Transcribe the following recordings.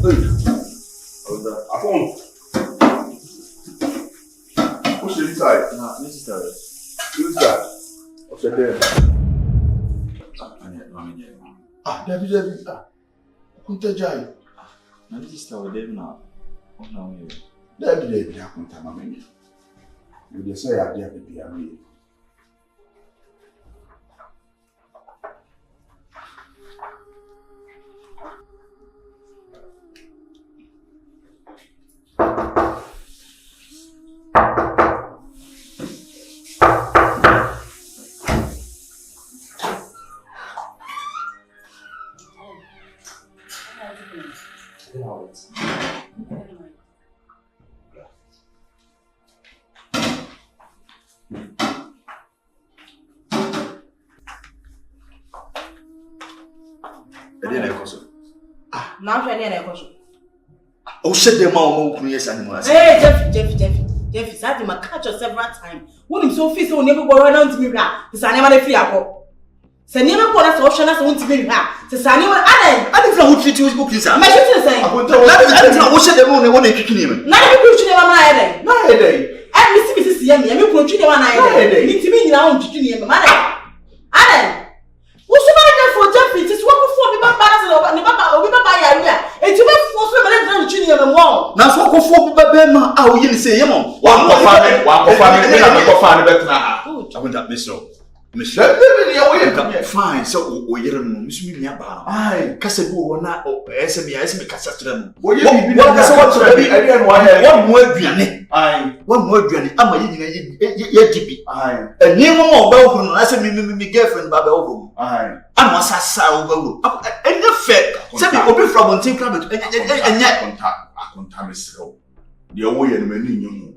Akua. What's inside? Nah, this is the Inside. What's there? Debbie. Kuntajai. Now this is our David now. Oh no, you. Debbie, I can't tell my man. You just say I dare be a me. Now I'm trying to question. Oh, shut them out, yes, animals. Hey, Jeffy, I did my catch several times. When him so fierce, never go around to me. This I never free up. Say never put us option as I want to be here. Say I didn't know who treat you with books. I'm saying. I didn't know what them on the one kicking him. Now you preaching him on my head. No head. I miss Mrs. Yemi, and you preaching him on my head. Need to be now to him, man. Adam. What's the matter for Gyamfi? It's what before me back balance and we buy area. And you make force me to chin him and wall. Now so go for me Bema. Ah, we say yemo. One for family, better. I want that miss. Fine, so we hear him, Miss Miaba. Aye, Casabu, not SME Cassatran. What more granny? Aye, one more granny. I'm a yippee. Aye, a near more welcome. I said, me girlfriend, Baba over. Aye, I must have sour over. And the fact, send me open from on Tim Club and yet contact. I contact so. The away and many.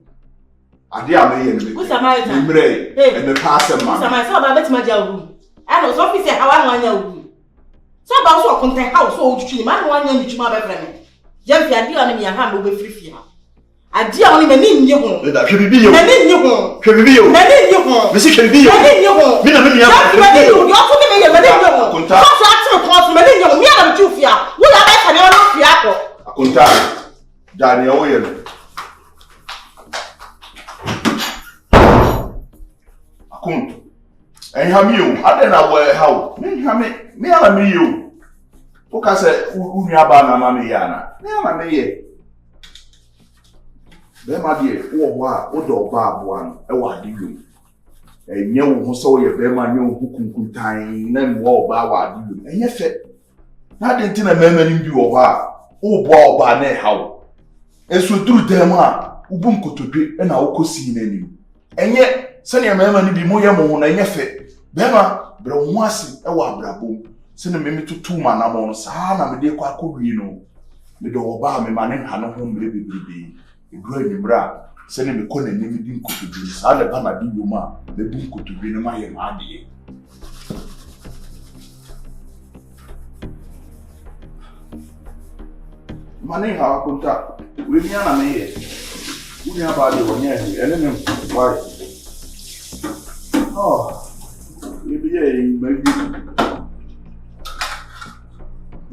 I dear me and who's a my time? And the pastor, man. I saw my bet my room. I was officer how I want your room. So about so content house, so tree, man, 1 year with my friend. Gyamfi, I dear me a hand over free fear. I dear only men in your home. That should be you. Men in your home. Can be you. Men in your home. Missy can be you. Men in your home. You also give me a men in your home. Contact men in your home. We are two fear. We are better than your fear. A contact. Daniel William. And have you? I don't know where how. Me, I mean you. Because Uniabana Mamiana. Me. There, my dear, or Bob one, a what do you? And you who saw your Bema knew who could time, then war Bawa do. And yet, not until a memory in you of her. Oh, Bob Barney, how? And so do them, Ubunko to be, and I'll see any. And yet, Sani amema ni bi moye mo na nyefe bema bre ho ase e wa brabo sani me metutu ma na mo sa na me de kwa kodwi no me do oba me ma ne ha no ho mbre bebrebe edura nyimra sani me ko na ni me di nkotobi sa le ba na bi yo ma me bu nkotobi no ma ye ma ade mane ha konta we mi ana me ye uni aba de wonya he ene me why. Oh, maybe maybe.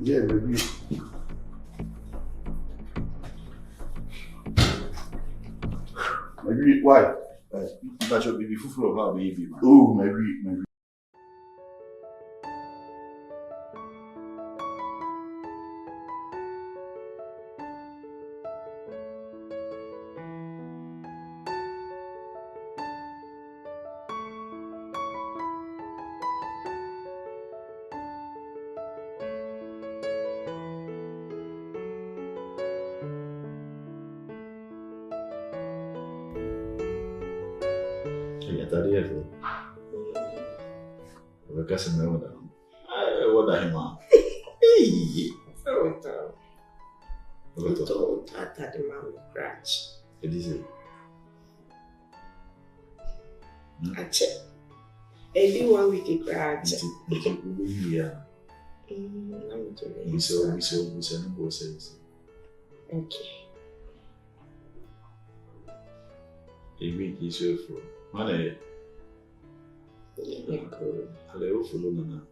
Yeah, maybe. Maybe why? But you'll be full of our baby. Oh, maybe. Kasi me wada. Ai wada hima. Hey. Então, tá de mal crash. Que dizer? Ache. Every 1 week crash. Yeah. We so no go sense. Okay. A week is for. Mane. Yeah, cool. Hello, follow Nana.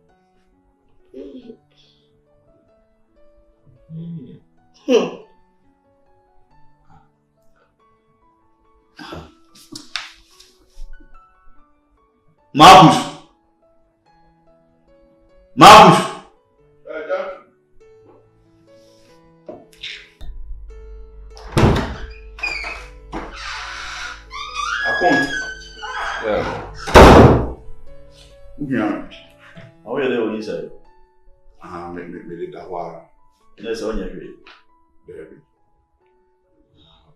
Marcus. Yeah. How are you inside? Me that one. Yes, on your way.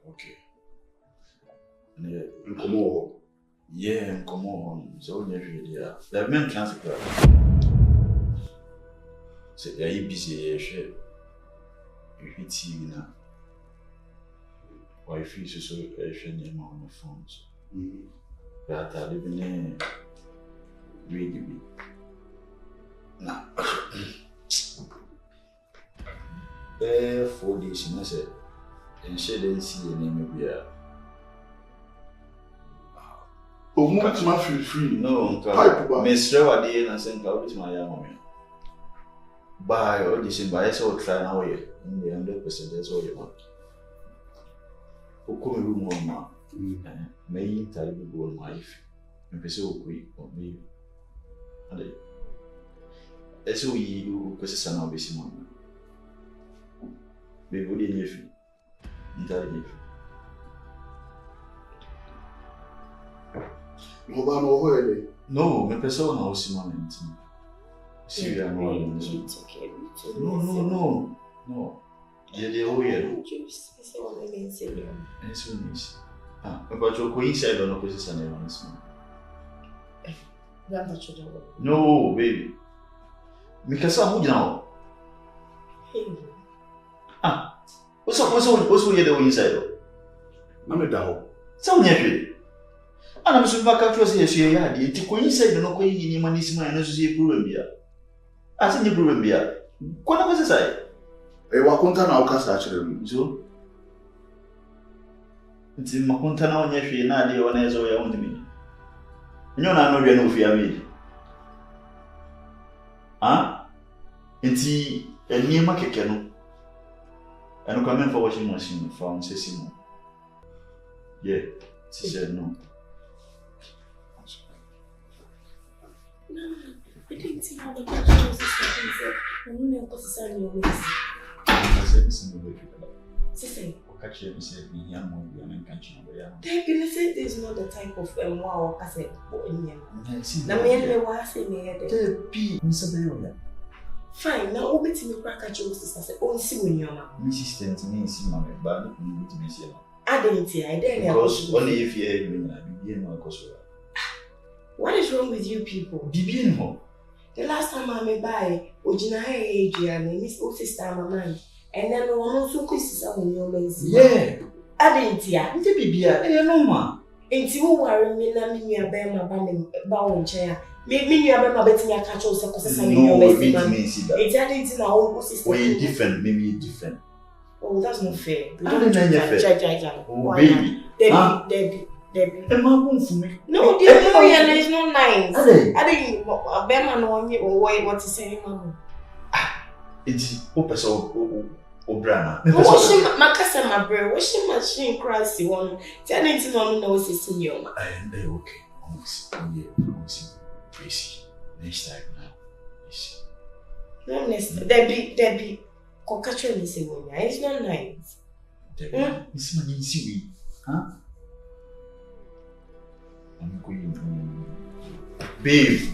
Okay. Come on. Yeah, come on. So on your way, yeah. The men transfer. So are you busy? Share. You hit TV now. Wife is so Asian on the phones. That I live in really big. Now, 4 days in a set, and she didn't see any maybe. Oh, much my free. No, Miss Serwaa day and sent out with my young by audition by so try now in the 100% that's all you want. Who come room on my may tell you go on my life and pursue quick or maybe. As you possess an obvious moment. We would in your feet. Entirely. No, my persona was in moment. See, I'm all It's okay. No. Yeah, they all here. It's all against you. And soon is. About your coincide on opposition and honest man. No, baby. Because I'm good now. What's what you're inside? I'm a dog. Some year. And I'm so back up to say, yeah, to coincide no going in Manisma and associate Brumbia. As in the Brumbia. What was I? A Wakunta now cast actually. So it's in Makuntana on your feet, Nadia, or as I want me. You know, no fear me. Inti a market canoe. And coming for washing machine found Sessimo. Yeah, she said no. I didn't see how the question was said. I'm not going to say your ways. I said, listen, Sister, catch him, said, me, young one, and catching over. this is not the type of wow, I said, in him. Now, me, was saying, me, P. Mr. fine, now, open to me, crack at your sister, oh, see when you're not. Mrs. Stenton, see, mamma, but not to miss you. I didn't see, I didn't because only if you had been, I begin my cost. What is wrong with you people? Begin home. The last time I may buy, Ojina Adrian, Miss Otis, man, and then one also kisses on your legs. Yeah, I didn't hear. It's a baby, I know, ma. Ain't you worrying me? Let me bear my bow chair. Make me a betting your catch also because I know it's adding our own sister. We're different, maybe different. Oh, that's not fair. I don't know. Oh, baby. Debbie. Am I wrong for me? No, dear, it's not nice. I didn't a bear man on you or what to say, Mamma. It's open so Obrana. Washing my cousin, my brother, washing machine crazy one. Telling to no knows it's in your mind. And they okay. Almost crazy. Next time now. No, Debbie, Cocatron is a woman. It's not nice. Debbie, it's my easy. Huh? I'm going to. Babe.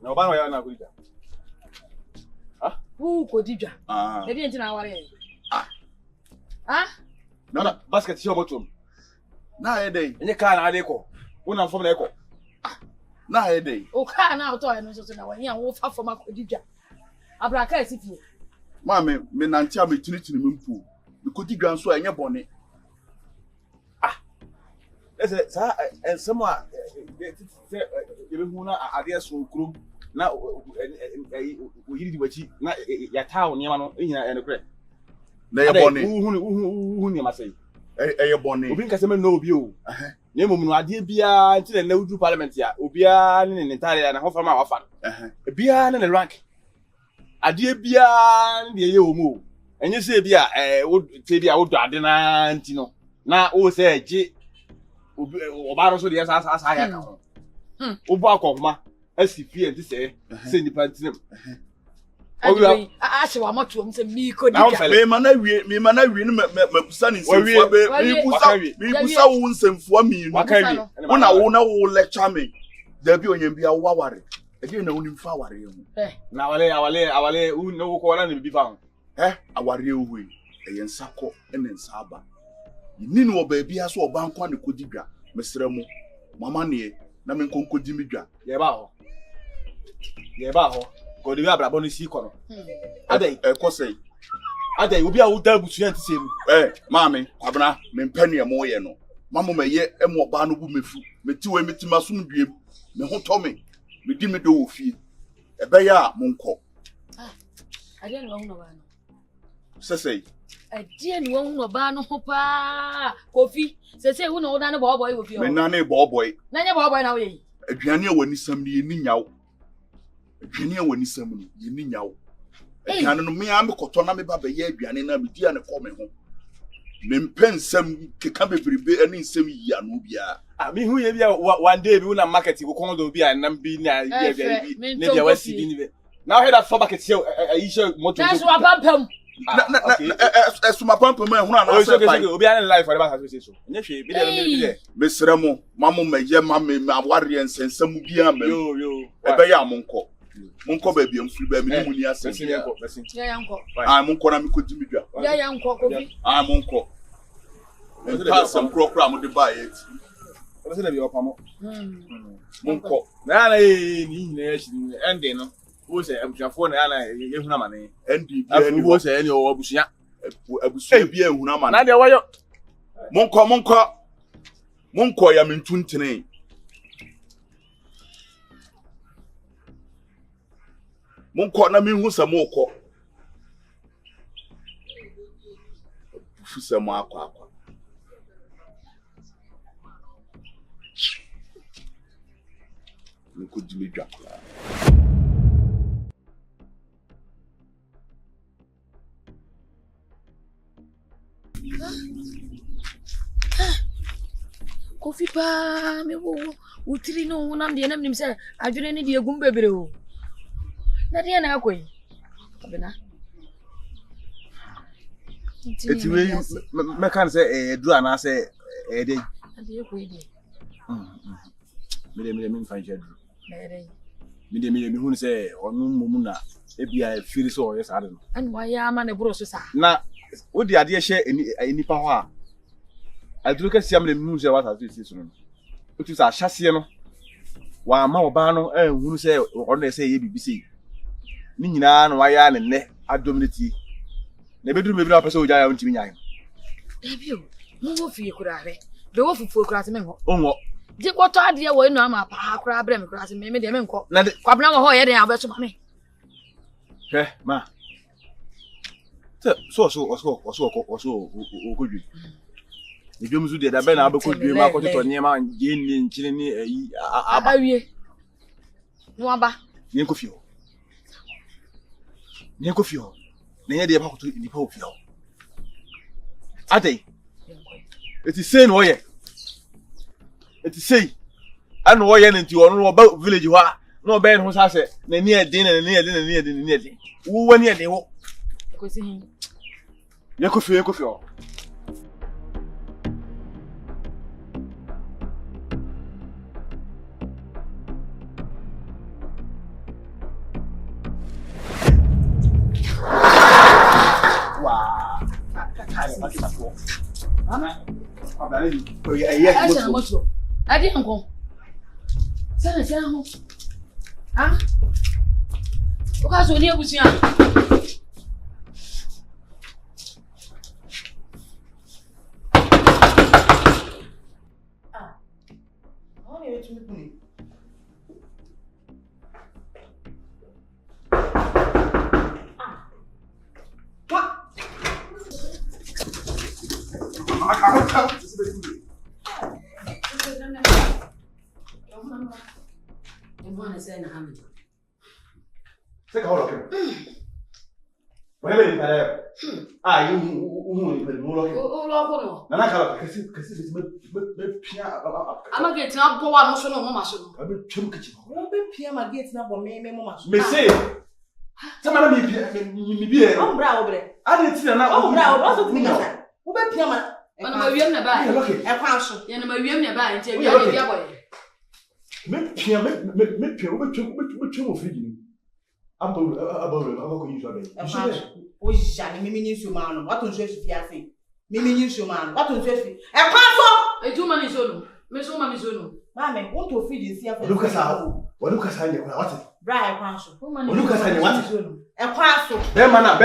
Na bana ya na kuja. Who Kodija? Maybe into our Na basket show bottom. Na e dey. Enye car na adeko. Una form na eko. Na headache. O car na auto no so na wan ya wo fa for makodidwa. Abraka esifie. Ma me nanti a me tinitini me mpu. Me kodi dwan so enye bone. Sa ensemo a ye hu na ade so krom na oyiri di wachi na ya tawo niam no nyina enekre. Na ye bone. Uhu niam asai. Eye bone. Obi nkase me no obi o. Na emom no ade bia nti na wudu parliament ya. Obia ne ne ntare na ho fama wafa. Bia ne ne rank. Ade bia ne ye omo. Enye se bia wo te bia wo do ade na nti no. Na o se eje Obaro so dey asa ya ka ho. Obo akoma asifie nti se nipa ntinem. Obi a se wa moto am se mi ko di. Me mana wie no mabusa ne nsemfua be me busa wo nsemfua mi no. Wo na wo lecture me. Da bi onyam bia wo aware. Ege na wo nimfa aware hu. Na awale wo no ko na ne bi fa ho. Aware hu yi. Eye nsako ene nsaba. Ni no baabi aso obankwa ne kodidwa mesrɛ mu mama ne na me nkonkodi midwa ye ba ho ko de abrabo no si ko no adai kosei adai obi a wo da busu ante sem maame kwabena me mpane e mo ye no mama meye e mo oba no bu mefu metiwe metima som duem me ho to me di me do ofie e be ya mo nkɔ adai no no ba no sesei adie ni won no ba no ho pa kofi sese hu no da no boy wo fi o me na ne boy na nye boy na wo yi aduane a wani sam ni ni nyawo aduane a wani sam ni ni nyawo aduane no me am koto na me ba be ye aduane na me di ane ko me ho me mpensam keka bebrebe ani nsam yi anu bia me hu ye bia one day bi na market ko kon do bia nam bi na ye bia bi ne bia wasi bi ni be now hear that for market here aisha motor that's what pampam Esuma pampa me hu na na se pai obi an life for the back say so nye hwe bi de mesrɛ mo mamu meye mame aware nsensam bia ma yo ebe ya monko ba bia mfiri ba me ni mu ni asem ya yanko monko na me kodi midwa ya yanko kofi monko nta sam krokra mo de ba ye ti o se na bi opamo monko na ni nyina ya shi ending no wo se abusuafo na ana ehuna mane NDB ani wo se ani o abusua bia ehuna mane na de wayo monko ya mentuntene monko na me hu sam okọ fu sam akwa me ko dimi dwa Kofi pa me wo utiri no nam de nam nim se adwene ne de egum bebre o na de na akoyi abena eti we me kan se eduru ana se ede ade ekoyi de me fan je duru ede me hu se onu mumu na ebia firi so oyesa ade no an wa ya ma ne bro so sa na wo de ade hye enipa ho a aduru ka siam le mu se wa sa so no otu sa ahyase no wa ma oba no ehunu se ono na se ye bibisi ni nyina no wa ya ne ne adomnity na beduru me bi na pese oja ya ntimi nyan ebio mu wo fie kura re be wo fufu kura se me ho onwo je kwoto ade ye wo enu ama pa kura bre me kura se me de me nko kwabna wo ho ye de abeso ma me ma so okodwi Ebiom zu de da be na abekodwi ma akoto nyema je ni nchire ni aba awie no aba ni nkofio na nye de ba akoto ni pa ofio ade eti sei no ye eti sei anu wo ye nti onu wo ba village ho no be no sa se na ni edin wo wani ede wo ko si hin ye kofio Sana sana ho. Ah? O ka so ni ebusia. Ah. How you to me? Take hold of him. Wait, ah, you no. Nana kala kasi me pia Ama get na bo wa no so no mama so no. Abi twem kichi. Wọ́n bẹ pia ma gate na bo me mama so. Me say. Sama na me pia me bi e. O bra o bre. Ade ti na O bra o so ti ka. Wo bẹ pia ma. Ona ma wiem na ba. E kwa so. Ya na ma wiem na ba nti bia de bia boy. Me pia wo be twem ofrigi ni. Abo ko yin so abe. O ja ni mimi ni nsuo ma no. Wato nsuo fi ase. Mimi ni nsuo ma no. Wato nsuo fi. E kwa so. E tu ma ni so no. Me so ma mi so no. Mame, won't to feed in here for Waluka nye what? Bra e kwa so. Waluka sa nye what? E kwa so. Be mana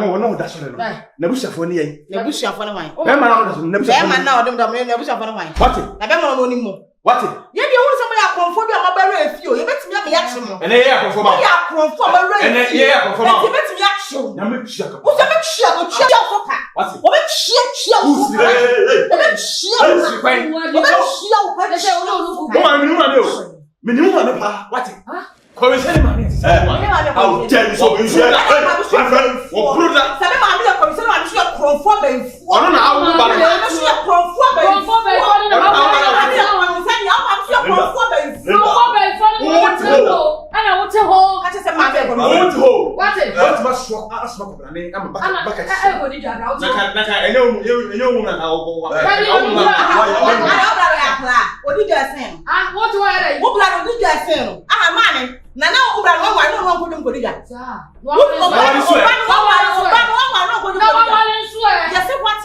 wono da so le no. Na bushafo ni yen. Na bushafo na wan. Be mana wono da so na bushafo. Be mana odem da na bushafo na wan. What? Na be mana no ni mo. What? Ye de won se mo ya konfo bi amabere afio. Ye betimi am ya chimo. Ene ye ya konfo ma. Ya konfo amabere. Ene ye ya konfo ma. Ye betimi ya chimo. Na me chia ka. Wo se me chia go chia foka. What? Wo be chia wo. Wo be chia. Wo be chia wo pa chia wo. Wo ma mi o. Me ni mo na pa. What? Come say ma ni. I will tell you so you share. My friend, what brother? Sabe ma mi ko se ma ni so konfo be. Ono na awu ba. Na so konfo be. Konfo be ko ni na ba.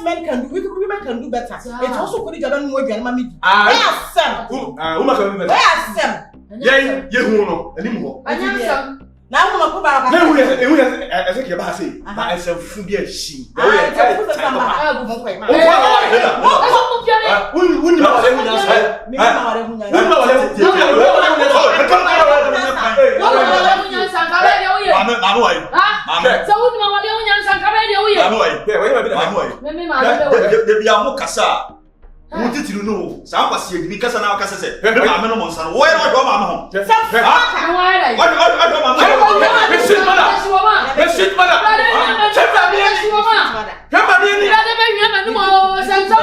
Men can do, women can do better. It's also good to know your mammy. Uma ka mi. Ye hu no, ani mu ho. Na hu ma ko ba ka. Na hu ye ezeke ba say. Ba ese fu bi a shi. Fu sa ma. Agu mo ko ma. Wuni ma wale hu nya sa. Mi ma wale hu nya. Wuni ma wale hu nya. Mama wai. Mama. So wuni ma wale hu nya san ka be de wo ye. Mama wai. Be wai ma bi na mama wai. Me ma be. De bia mo kasa. Mo titiru no. Sa kwase edi kasa na kasa se. Me ma me no mo nsa no. Wo ye no do ma me ho. Na wa dai. What ma me. Me shit mother. Chefa mi ni. Chefa mi ni. Ira de be wi ma ni mo san so. Be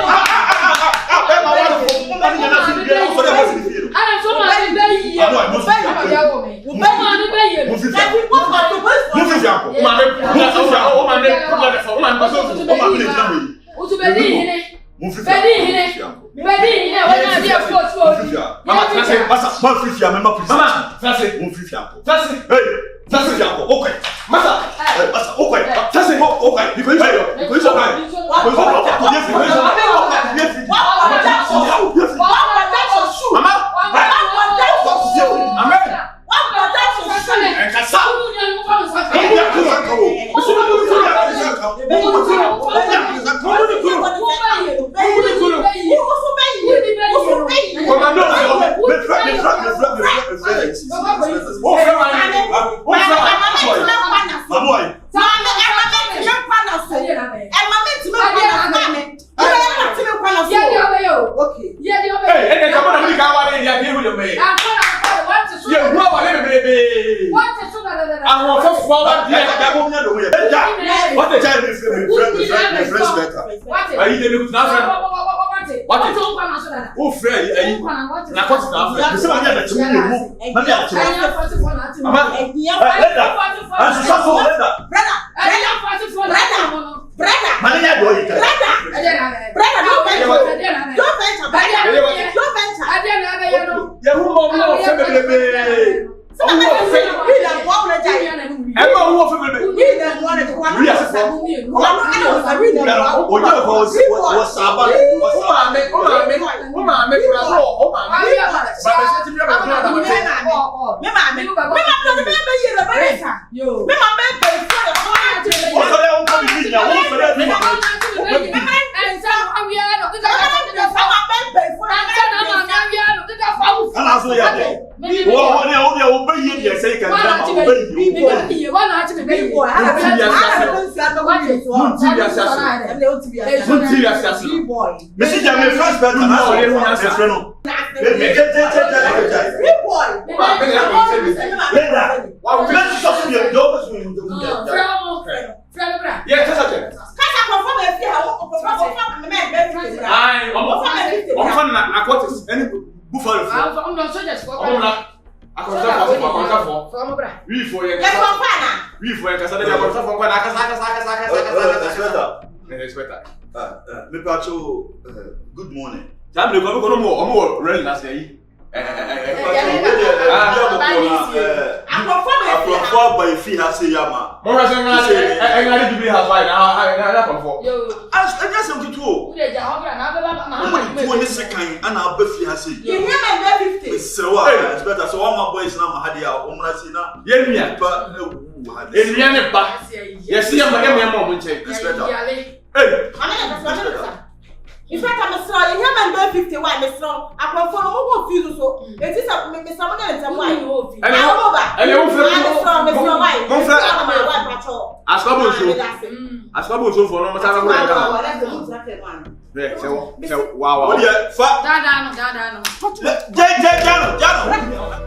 ma wa ko mo ni na si bia so de ma si fi. Ana so ma ni be yi. Mo fi ya wo me. Be ma ni be yi. Mo fi fi ako. Ma me. O ma me. O ma me so. O ma me le tira we. O tu be di hine. Mo fi fi. Be di hine. Be di hine. Wa na dia ko tu o. Mama trase. Masa. Mo fi fi am ma fi. Mama, trase. Mo fi fi ako. Trase. Hey. Trase fi ako. Okay. Masa. Masa. Okay. Trase. Okay. Because What Me ma me no be yere be sa. Yo. Me ma be be for the whole. What so dey come be now? What so dey me and so I'm here no the Ana so ya dey. Wo ne o be yi dey say kan tell ma o be yi. One na be be boy. Mesi ja me first bet na so le na se frɛ no. Me get big boy. Linda. Wa let's talk to you. Don't go to Friend bra. Yeah, kasa je. Kasa confirm e fi ha o confirm me be Ai, on fan na aquatics any buffalo. I'm not soldiers for. Akonta for. From bra. We for ye. Yes, confirm na. We for ye kasa dey akonta for kwa na kasa. Expect. Me pacho good morning. Jam le ko no mo really na say yi. Aprofo by fi ha say yama. Mo ra say ngari Jubilee has why na confo. Yo. As just some to Who dey ja hobra na be Who ni second ana abafi ha say. You hear me be 50. Serwaa, expect so one boys na Maddie a omra si na. Ye nua. Ba Enua ne ba. Yes ya ma mo nche. Expect. Hey. In fact, I'm sorry. You hear me be 51. Me strong. I confirm mo feel so. It is a me some get them why. Askwabo so for no matter what. Yeah, so wow. Oh yeah, fa. Da no. Jano.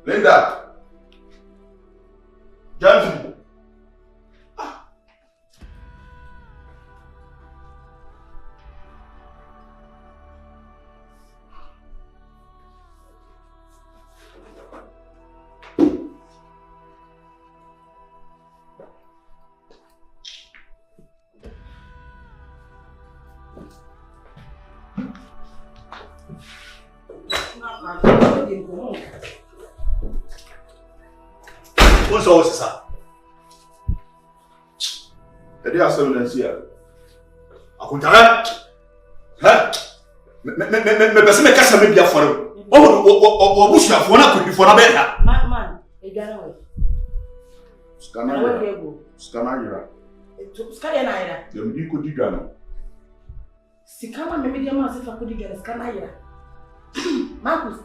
Linda. Gyamfi. What's all this, sir? Edi asem here. Akuntara. Ha? Me pese me kasa me bia foro. O busuafo na kodifo na be ha. Man, edwana we. Skana yira. Skana na yira. Dem di ko diga no. Sikama me media ma se fa ko diga skana yira. Marcus,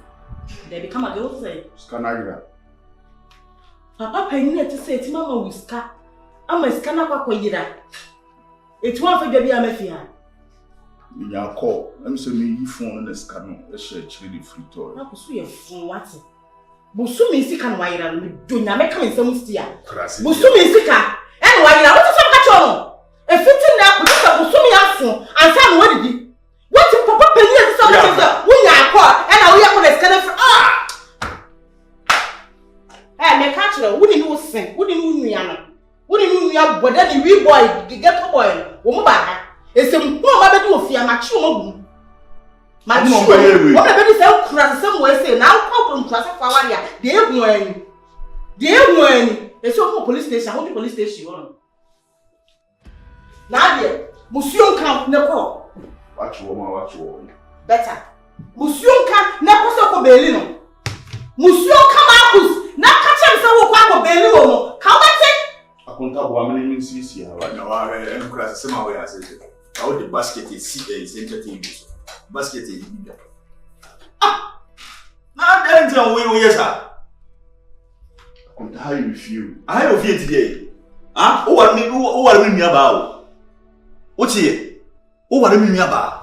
they become a girl say. Skana yira. Papa penny to say ti mama wiska. Ama skana kwa yira. Etu an fa bia bia mafia. Nya call. Let me say me yi phone na skana e share chiri the free toy. Na kusu ye phone what? Busu mi sika no wayira no do nya me ka nsam stia. Busu mi sika. En wayira what so ka cho. E fiti na ko so busu mi afo. Ansa no wadidi. What papa penny to so so. Wo nya akwa. En na wo ye ko na skana ah. Me catch her. Who didn't know sing? Who didn't know Yana? Who didn't know but then the wee boy, the ghetto boy, Womabaha. It's a more baby of fear, mature. Mature. What baby sell crass somewhere say now come from class of Fawaria. Dear when it's so police station, how the police station on. Nadia, Monsieur Camp Nepo. Watch woman. Better. Monsieur Camp Nepo so Belino. Monsieur Camarcus. Na catch him so kwa beli wo ka o bete akonta bo amene ni sisi ha na wa enkura se ma we ase se how the basket is center table basket is big na dem tell we yes sir akonta how you feel how you feel today o wa mi nua ba o tie o wa mi nua ba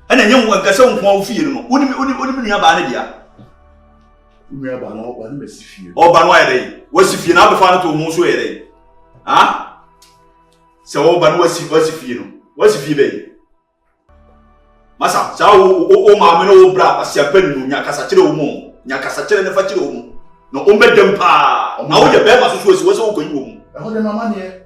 ana nye wo nkase wo nko fie no oni mi nua ba na dia nua ba no ba na masifie o ba no ayere wo sifie na abefa na to mu so yere Ah? So ban what's feel? What's feel? Masa, sa o ma me no bra pasia panu nya kasa kire o mu. Nya kasa kire ne fa kire o mu. No o medem pa. Na wo de be ma so so wo koyi o mu. E ho de mama ne.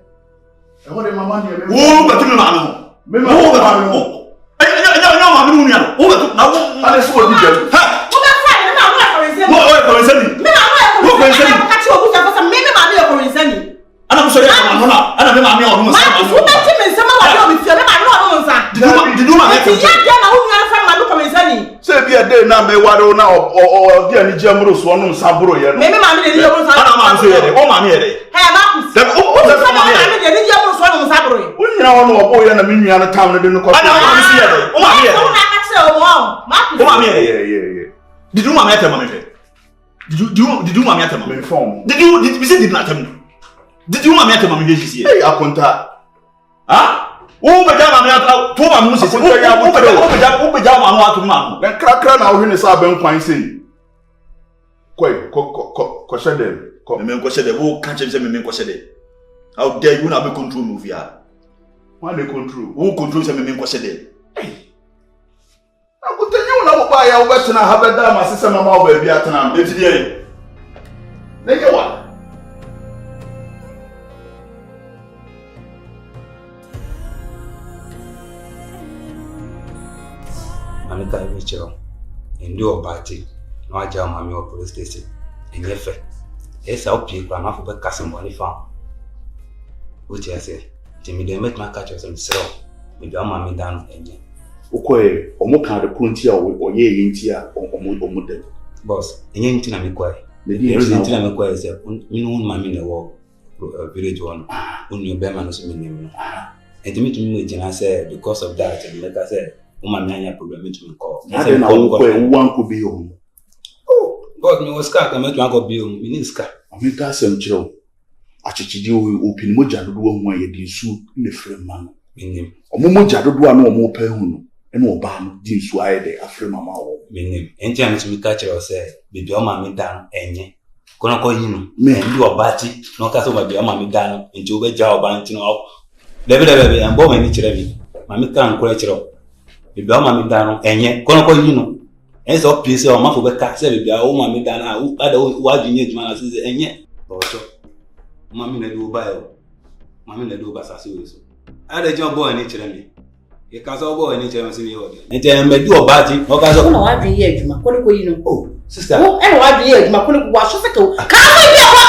E ho de mama ne. Wo ba tu me ma no. Me ma wo ba no. Anya ma me no nya no. Wo ba tu na wo. Ale so odi dem. Ha. Wo ba fa ni ma wo ko rinse. Wo ko rinse ni. Me ma wo ko rinse. Ka ti o bu sa fa me ma me ko rinse ni. Ana so ya ma no na. Ana me ma me o no sa. Ma wo ba ti me se ma wa de o mi fie me ma no no sa. Did you ma me ko. Say be a day na me waro na o dia ni jamro so no saburo ye no. Me ma me ni jamro so. Ana ma so ye de. O ma me ye de. He ma ku. O ma me ni jamro so no saburo ye. O nyina wo no obo ye na me nua no tam no de no ko. Ana ma me so ye de. O ma me ye de. O na ka se o mo. Ma ku. O ma me ye ye. Did you ma me tell me? Did you ma me tell me? Me form. Did you not tell me? Did you ma me tell me this year? Hey akonta. Ah? O be jama me ata to ma mu sisi. O be jama mu atu ma. Na krakra na wo hwe ne sa ben kwan sei. Koi ko shede. Ko Me ko shede. O kan che me ko shede. How dare you na be control me via? Why dey control? Who control se me ko shede? Na ko tanyu na wo ba ya wo betena ha beda ma sese mama wo ba bi atena. Eti die. Na ye wa. Amika Richard, and do a party, no jam mammy or police station, and your fair. Yes, I'll pay for enough of a cousin money farm. Which I say, Jimmy, they make my catchers himself, with your mammy down engine. Okoye, omo kan de puntia o ye yintia o dem. Boss, and you ain't me quiet. The reason I'm quiet is that you know, mammy in the war, village one, when your bearman is meaning. And to me, I said, because of that, and like I said, Umanya problem to me call. I don't know one could be home. Oh, but me was scar, I met one go bill, Miniska. I make us some chill. Achichidi open moja do one ye di su ne frame man. Minim. Omoja do no mo pe hunu. Ene oba no di su aye de afre mama wo. Minim. Enti am to me catch you say, baby o ma me dan enye. Kono ko yinu. Me ndi obati, no ka so baby o ma me dan, enti obeja oba enti no. Lebe am bo ma ni kire mi. Ma me kan ko kire. Bibi ama mi dano enye kono ko yinu enso pese o mafo be ka se bibi o ma mi dano a ada wa dwunye djuma na se enye boso ma mi na do ba yo ma mi na do ba sase we so ada je obo ani kire mi e ka so obo ani kire mi se mi o de ente me du oba ti o ka so na wa dwunye djuma kono ko yinu oh sister o e na wa dwunye djuma kono ko wa so se ko ka ma bi akwa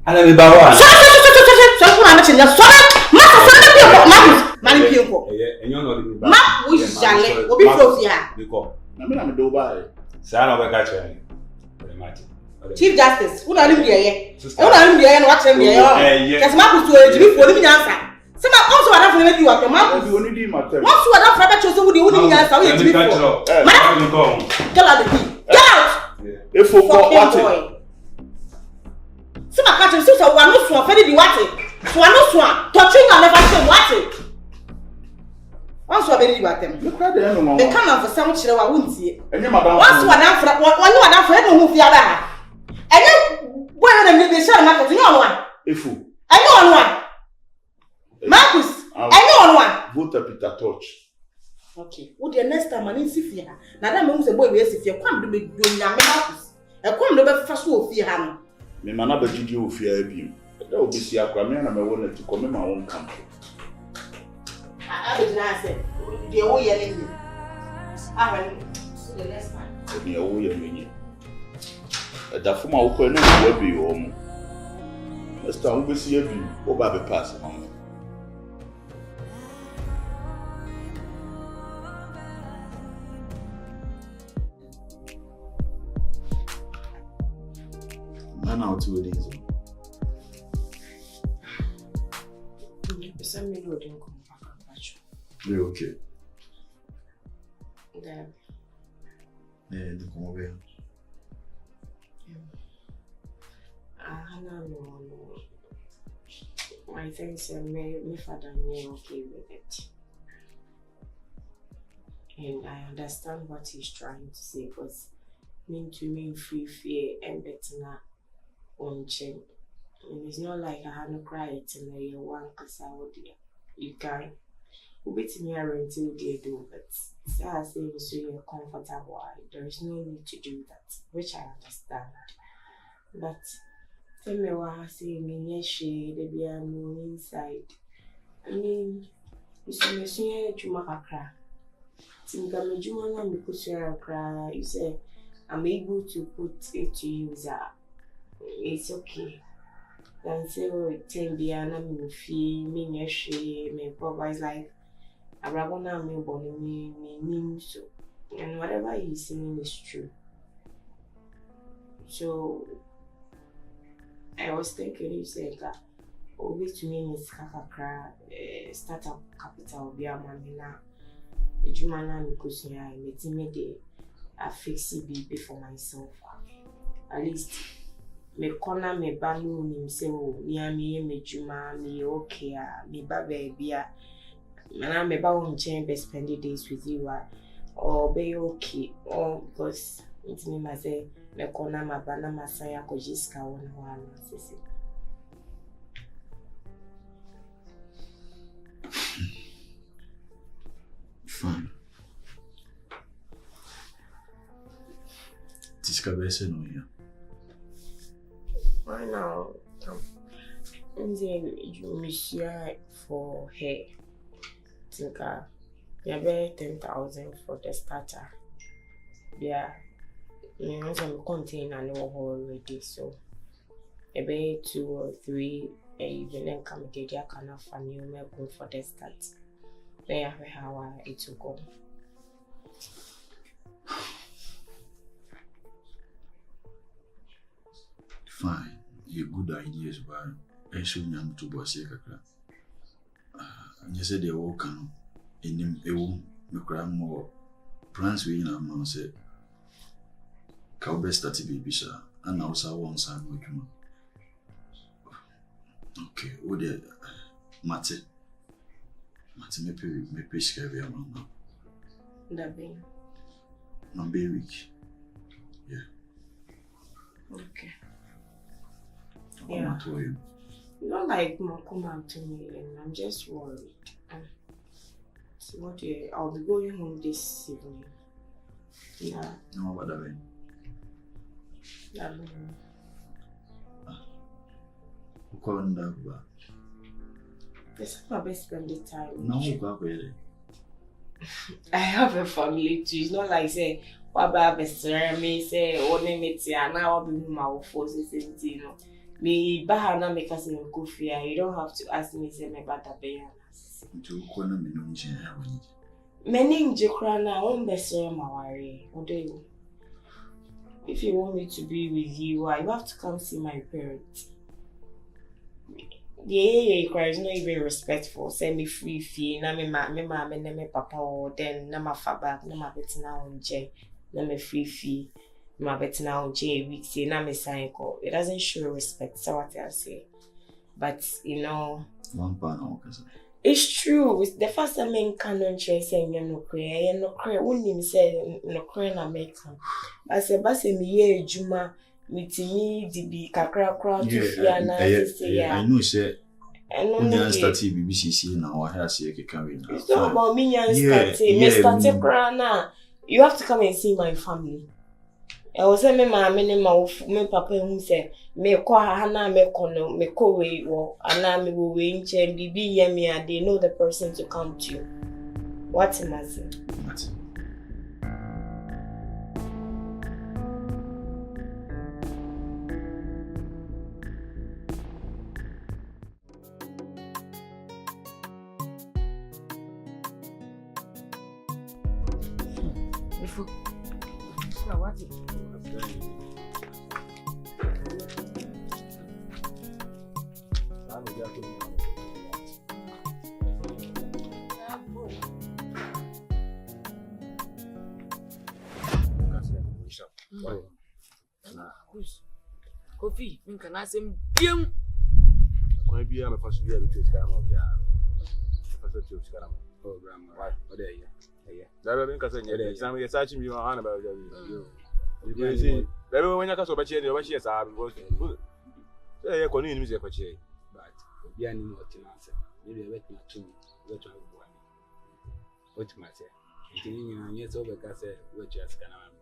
ala mi ba wa so ko na chinya so ma so na bi akwa ma Mani pienko. Enyo no di ba. Ma ujale, obi profia. Biko. Na me na me do ba e. Sa na be ka chere. Chief Justice, una ni mbiye. Una ni mbiye no wa chere mbiye. Kasi ma kutu e jibi fo ni nyansa. Se ma onso wa da fo na di wa ke ma. Di oni di matem. Onso wa da fo ba chose wudi wudi nyansa wo e jibi fo. Ma go. Get out the key. Get out. If for what? Se ma ka chere so wa no so fa di wate. So wa no so touching and never say wate. Once we believe at them. Look at them. They come out for some children who won't see it. And madam. Once we are down for one, you are down for anyone who fear that. And then, when they share market, you know one. If you. I know one. Marcus, I know one. Vote a Peter Touch. Okay. Would the next time I need to fear? Now that means the boy will see fear. Come to be doing your Marcus. I come to be first of fear. Me manaba Juju fear you. That will be see Akua me and I wanted to come in my own country. I did not say, the old yelling. I went to the next time. The old yelling. That for my open will be home. Next time we see you, or by the pass on. Man out to it easy. Send me loading. You're okay. Yeah, the come over. No. My friends my father me okay with it. And I understand what he's trying to say, because mean to me free fear and better on chain. It's not like I had no cry it in the one because I would you can wait me until they do, but I say so you're comfortable. There is no need to do that, which I understand. But tell me what I say, me shade, there be no inside. I mean, you see, Juma cry. Think I'm Juma because you cry. You say I'm able to put it to use. It's okay. Then say, oh, 10 biana me fee, me she, me provide like a rabona me bonny me so. And whatever he's saying is true. So I was thinking you said that over to me is kakakra startup capital be a mamina. Jumana because I met me a fixie baby for myself. At least me corner me banu ni say oh me juma me okay me ba baby na me ba won chen be spend the days with you or be okay or because it me ma say me corner ma bana ma say akojiska won ho ana sisi fine tiskabese no ya. Right now, you miss for her. Think you have 10,000 for the starter. Yeah, you know some container no already, so maybe 2 or 3 even then come get your kind of funny go for the start. Then how it will go. Fine, you good ideas, but I should not to boss a crack. And you said they walk on in him, a woman, more plans we in our mouth said. Cow best that baby, sir, and now I want some with you. Okay, what the Matty me pay scary amount now. That being. I'm very weak. Yeah. Okay. Yeah. You don't like more come out to me and I'm just worried. So what do you, I'll be going home this evening. Yeah. No, what that mean? Who called that? Yes, I'm about to spend the time. No, go away. I have a family too. It's not like say what about Mr. Me say only me and now I'll be my forces you know. Me bahana make us in Kufia. You don't have to ask me say me bad bayana. To corner me no nje. Many Jokrana won't be so my worry. What do you? If you want me to be with you, you have to come see my parents. Yeah, it's not even respectful. Send me free fee. Na me mama, na me papa, or then na ma faba, na ma betina on J, na me free fee, ma betina on J week say na me sign call. It doesn't show respect. So what I say, but you know, one pound, it's true. It's the first time in canon saying you're no cray. Wouldn't say no cray na make them. I said, but me ye Juma. Me di bi kakra crowd to fear na say I know say I start BBC na wa here say ke can we now. It's not about me and start na. You have to come and see my family. I was say me mama me papa who say me kwa ha na me kono me ko we wo ana me wo we nche bibi ye me and they know the person to come to. What am I saying? Kofi, min kana sem biem. Ko bia me faso bia betwe ska ma bia. Faso twe ska ma. Oh grandma. Why? What dey here? Yeah. Dabe min ka se nyere. Exam ye search me ma na ba ja bi. You see. Dabe when you ka so ba che ni ba che sa because Yeah, continue music for you. But obi ani mo ti na se. Maybe I bet na tumi. Wet to go ani. What ma say? Ntini nyina nye so be ka say wet to aska na am.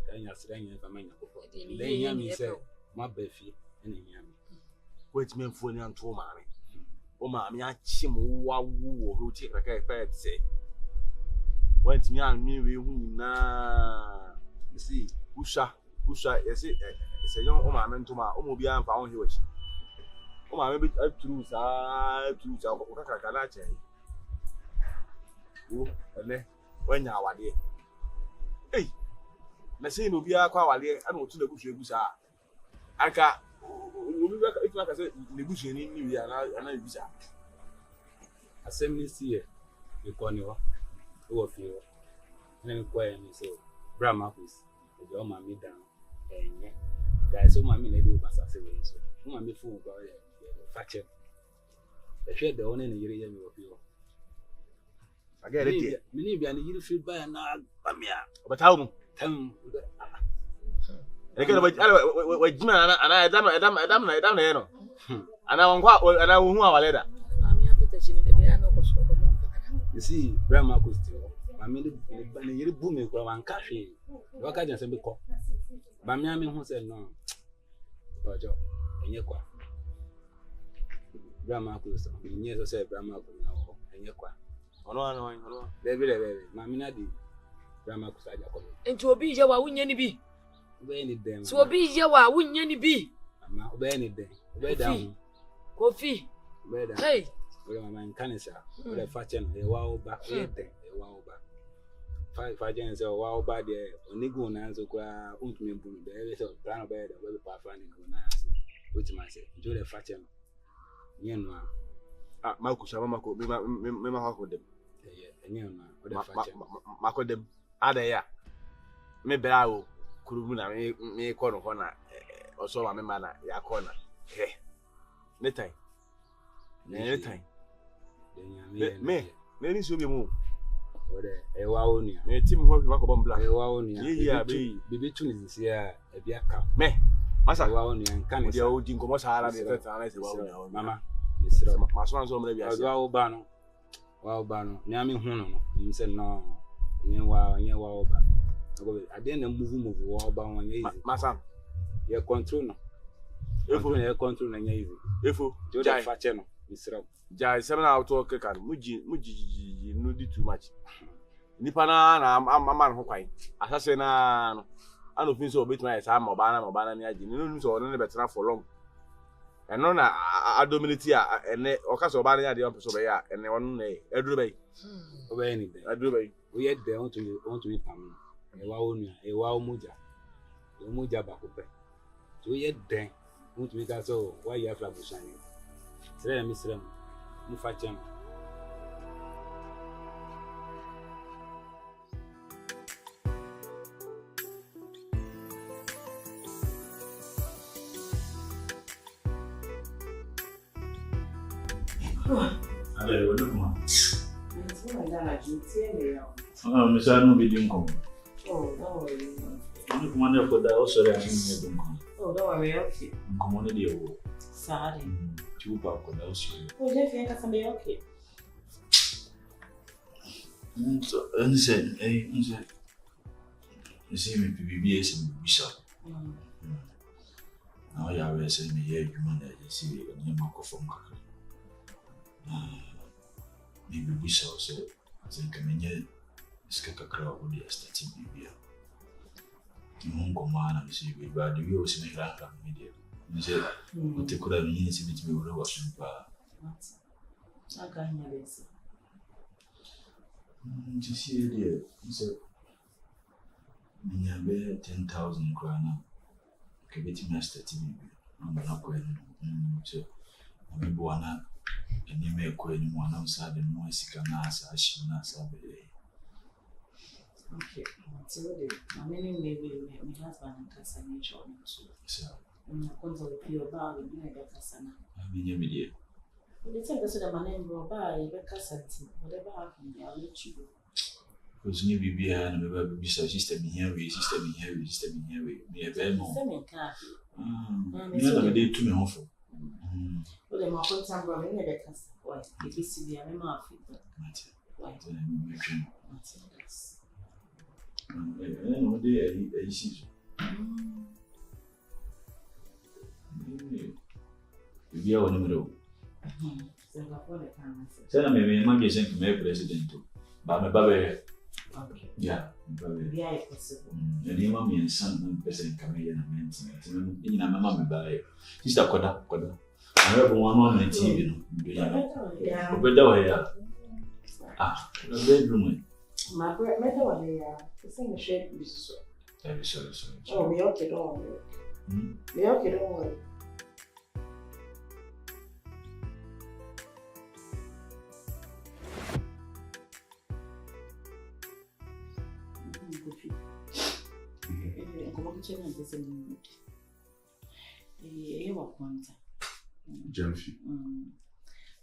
Kan ya sra nya fa manya kokko. Then nya mi say ma ba fi na nya mi. Wait me mfo ni anto maame. O maame a chim wa wo ho ti ka ka pet say. Wait me an mi we hu nyina. You see, usha, yes say young o maame nto ma o mo bia mfa ho he wachi. O maame be true sa o ka na che. Wo ele wanya awade. Hey. Na say no bia kwa awade ana otu na busu egusa. Aka obi ba itima ka say ne busu ni wi ana egusa. Asem ni sie e koni wo. Wo fi wo. Na mi kwa ya mi so bra Marcus. E o ma mi dan enye. Guys o ma mi na do basa se we so. O ma mi fu go ya faction. E hwe de one ne yire ya mi wo fi wo. I get it. Mini bia ne yiri fi ba na amia. But how mu? Tam. Eke we jima ana edam na ye no. Ana wonkwa ana wo hu awaleda. Mami apeta chini de be ana ko so ko. You see, grandma could still. Mami ne yiri bu me ko wan ka hwe. Wa ka janse be ko. Mami ami hu se no. Ojo, enye kwa. Grandma could so. Nye so say grandma could na wo enye kwa. Ono. Bebe. Mami na di. Grandma could saja ko. Enti obi je wa wunye ni bi. Obe ni dem. So obi je wa wunye ni bi. Mama obe ni dem. Obe down. Kofi. Obe down. Hey. Obe mama nkanisa. Obe fachen e wa oba. E dem e wa oba. Fachen se wa oba de onigu na nso kwa untumi bu be e so plan obe de obe pa fa ni go na ase. Wetin say? Jo de fachen. Yen no Ah, Marcus mama ko me ma ha ko dem. Yen no obe fachen. Mako dem. Ada ya. Me bra o kurumu na me ko no na oso ma me ma na ya ko na. Ne time. Me ni so bi mu. Ode ewa onia. Me tim ho hwe makobo mbla. Ewa onia. Ye Bibi tuni sia e bia ka. Me. Masa Ewa onia nkan dia o di nkomo sahara de teta na se wa onia. Mama. Misra. Ma so nso mra bia se. Wa oba no. Ni ami hu no. Nim se no. Nye wa oba. Ago ade na move wa oba won ye easy. Masa. Ye control no. Efo na ye control na nya easy. Efo. Jai fache no. Misra. Jai semina auto keka muji no di too much. Nipa na ama ho kwan. Asase na no. Ano fin so obetuma ya sa ma oba na ni agi. No so no ne betena for long. Eno na adominity a ene okasa oba na ya de on so be ya ene wonu na eduru be. Oba ni de. Eduru be. We yet there want to pam. Ewa onu, ewa omuja. Omuja ba ko pe. So yet there want to ka so why you have to shine. Sere mi sere mu fa chem. Ale wo dukuma. Misa no be din kom. Oh, don't worry. Dukuma na ko da o sore ani ni din kom. Oh, don't worry, okay. Kom ne de wo. Sorry. Ti pa ko da o sore. Oh, Jeff, you can be okay. So, nse me bibi ese mi bisa. Na ya we se me ye adwuma na ye si we ni ma ko fom kakra. Me bibi so kamenye iska kakra o di Asserting bibia. Ki mungo mana mi si we ba di we o si me gra mi dia. Nse o te kura mi ni si mi wo wa so ba. Aka nya besi. Just here, dear. So, Minyabe 10,000 krana. Kabeti master TV. I'm not going. So, I'm going and you may go anyone outside the noisy canas. I should not say. Okay, so my meaning maybe my husband and Cassandra too. So, I'm going to be about the Cassandra. I mean, you dear. The time that my name will buy a Cassandra, whatever happened, I'll let you go. Because you be behind me, baby, system here, system here, me a bad mom. Semi car. Me other day to me home. them up on some room in the because why? It is to be a mouth. Why? Via o número. Sana me manje sempre me presidente. Ba me babe. Okay. Yeah, babe. Yeah, it's possible. Ni mama mi ensan na pesa nkameye na menti. Ni na mama me bae. Sister koda. Ara bo wan on TV no. Yeah. Obeda wa ya. Ah, no bedroom. My brother was here. It's in the shape you saw. Sorry. Oh, me okay, don't worry. Me okay, don't worry. Gyamfi.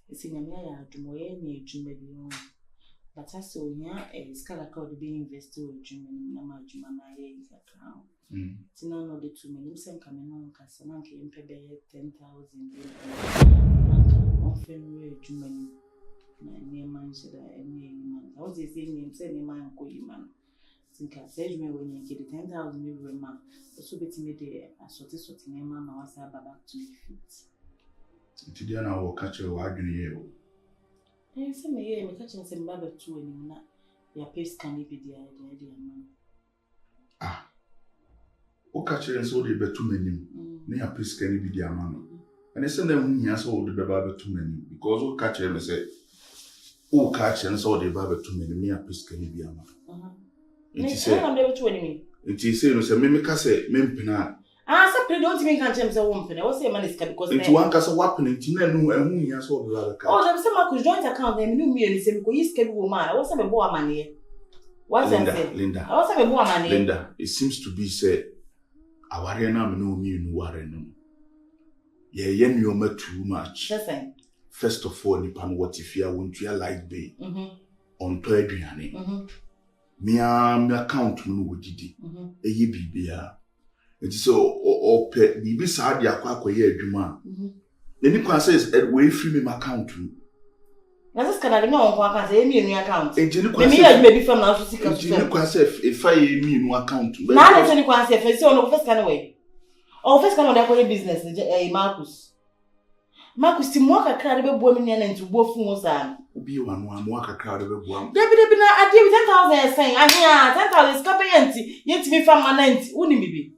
It's in a mere tomorrow, near Jumbo. But I saw here a scholar called being invested with Jumman, Namajumana, account. Tina no the 2 minutes and coming on Casananke and Pebe 10,000. Often we're Jumman. Near man said I man. I was the same name, sending man, man. Think I said me when you get the 10,000 euro man. Also, bet me there, I saw this sort of name, I was back to my feet. Today, I will catch a wagon here. I say, me, catching some babble too, and not your pace can be the idea, man. Ah, o catch and so they bet too many. Near pace can be the man. And I send them here so the babble too many because o catch and say, o catch and so the babble too many near pace can be a man. It is say, I'm never to me. It is say, no, say, Mimika say, Mimpina. Ah, so don't think I can a woman. I was saying, man, is because it's one cast of weapon in Tina, and whom he has all the other. Oh, there's some Marcus joint account, and knew me and he said, you scared woman. I was a boy money. What's that? Linda. I was a boy money. Linda, it seems to be said, our renam no me no warren. Ye yen you met too much. First of all, Nipan, what if you want your light bay on to Adriani? Me account no would didi. A ye be it is so or pet be beside the Akua ye Juma. Then you says a way free me account. That's can I know what say me in your account. And Jenny maybe from now to 6 if I mean no account. Now let any say first on first can away. Or first can on their business, Marcus. Marcus Timoka crowd be women and to both phones are. Be one walk a crowd of a one. There be I give 10,000 saying, I hear 10,000 scopy empty, yet to be from my 90, wouldn't be.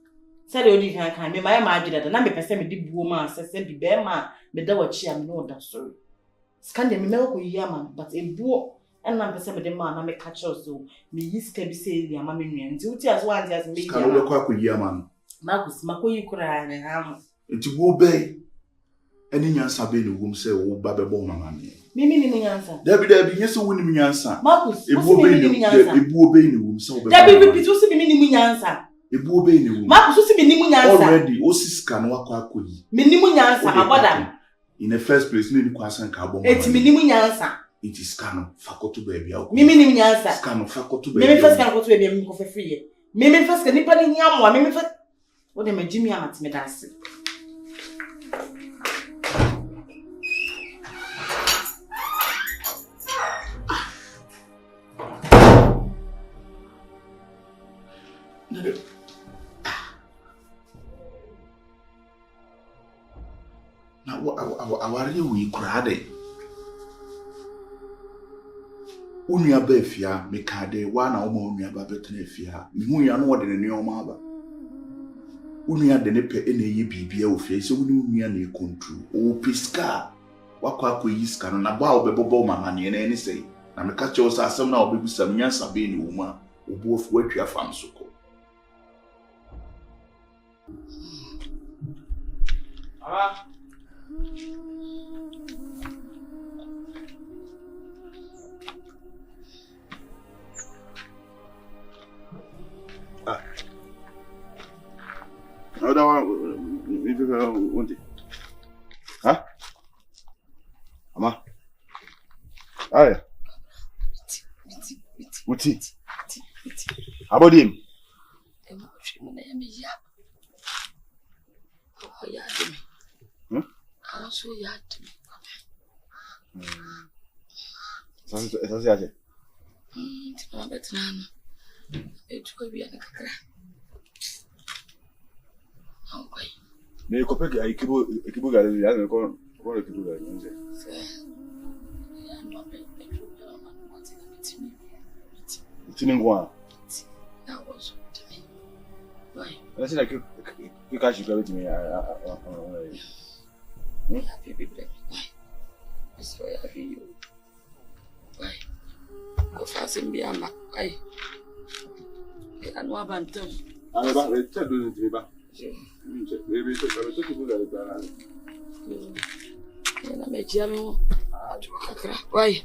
Said the only can be my imagine that the number percent me deep woman says the bear man, but that what she am know that story. Scandal me milk with yaman, but a book and number 7 the man I make catch us so me is can be saying the mammy and duty as one as me. Can look up with yaman. Marcus, Mako you cry and ham. It will obey. Any answer be the womb say, oh, Baba Bomani. Mimi answer. There be yes, a winning answer. Marcus, it will obey the womb so. There be to see me answer. It will obey the womb. Marcus, see me already, Osis can walk up with you. Minimum answer, my in the first place, Lady Quasan Carbon. It's minimum answer. It is canon, faculty baby. Mimi answer. Canon, faculty baby. Mimi first can go to a baby for free. Mimi first can nip in yam, Mimi first. What am I, Jimmy? I'm at Medas. Now, I we cried. Unia befia, me cade, one or more near Babetanefia, me who you know what in a new mother. Unia de nepe any BBO face, unia near country, oh, pisca. What we is canon about Bebo Mamma and any say. And the catchers are some now baby some young Sabine woman, who both work your farm so. Another one, huh? Ama. Aye. What's it? How about him? Eso se hace. Tipo, veterano. It's going to be a crack. Okay. Me copé que equipo gale ya me con equipo gale, no sé. Tienen guan. That was to me. Why? Let's say que cash you me. Happy people. Why? It's so happy you. Why? Go fast and be a mac. Why? I know about them. I'm about to tell you to me back. Maybe it's a people that I'm a jamming. Why?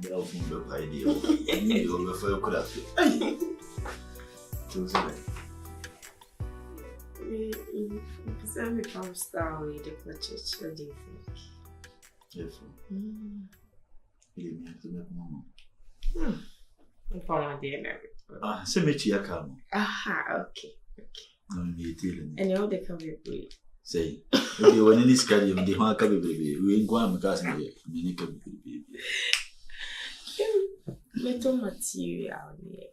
Bel fundo pai de eu. Eu foi o coração. Tudo bem. Sabe como está o ida para church? What do you think? Yes. Ele me ajuda com mamãe. Informa dinner. Ah, você mete a calma. Aha, okay. Não me tira. And you they come with me. Sei. Eu vou nesse cara de onde uma cabe bebê. Eu enquanto me casa me nem cabe bebê. Metal material here.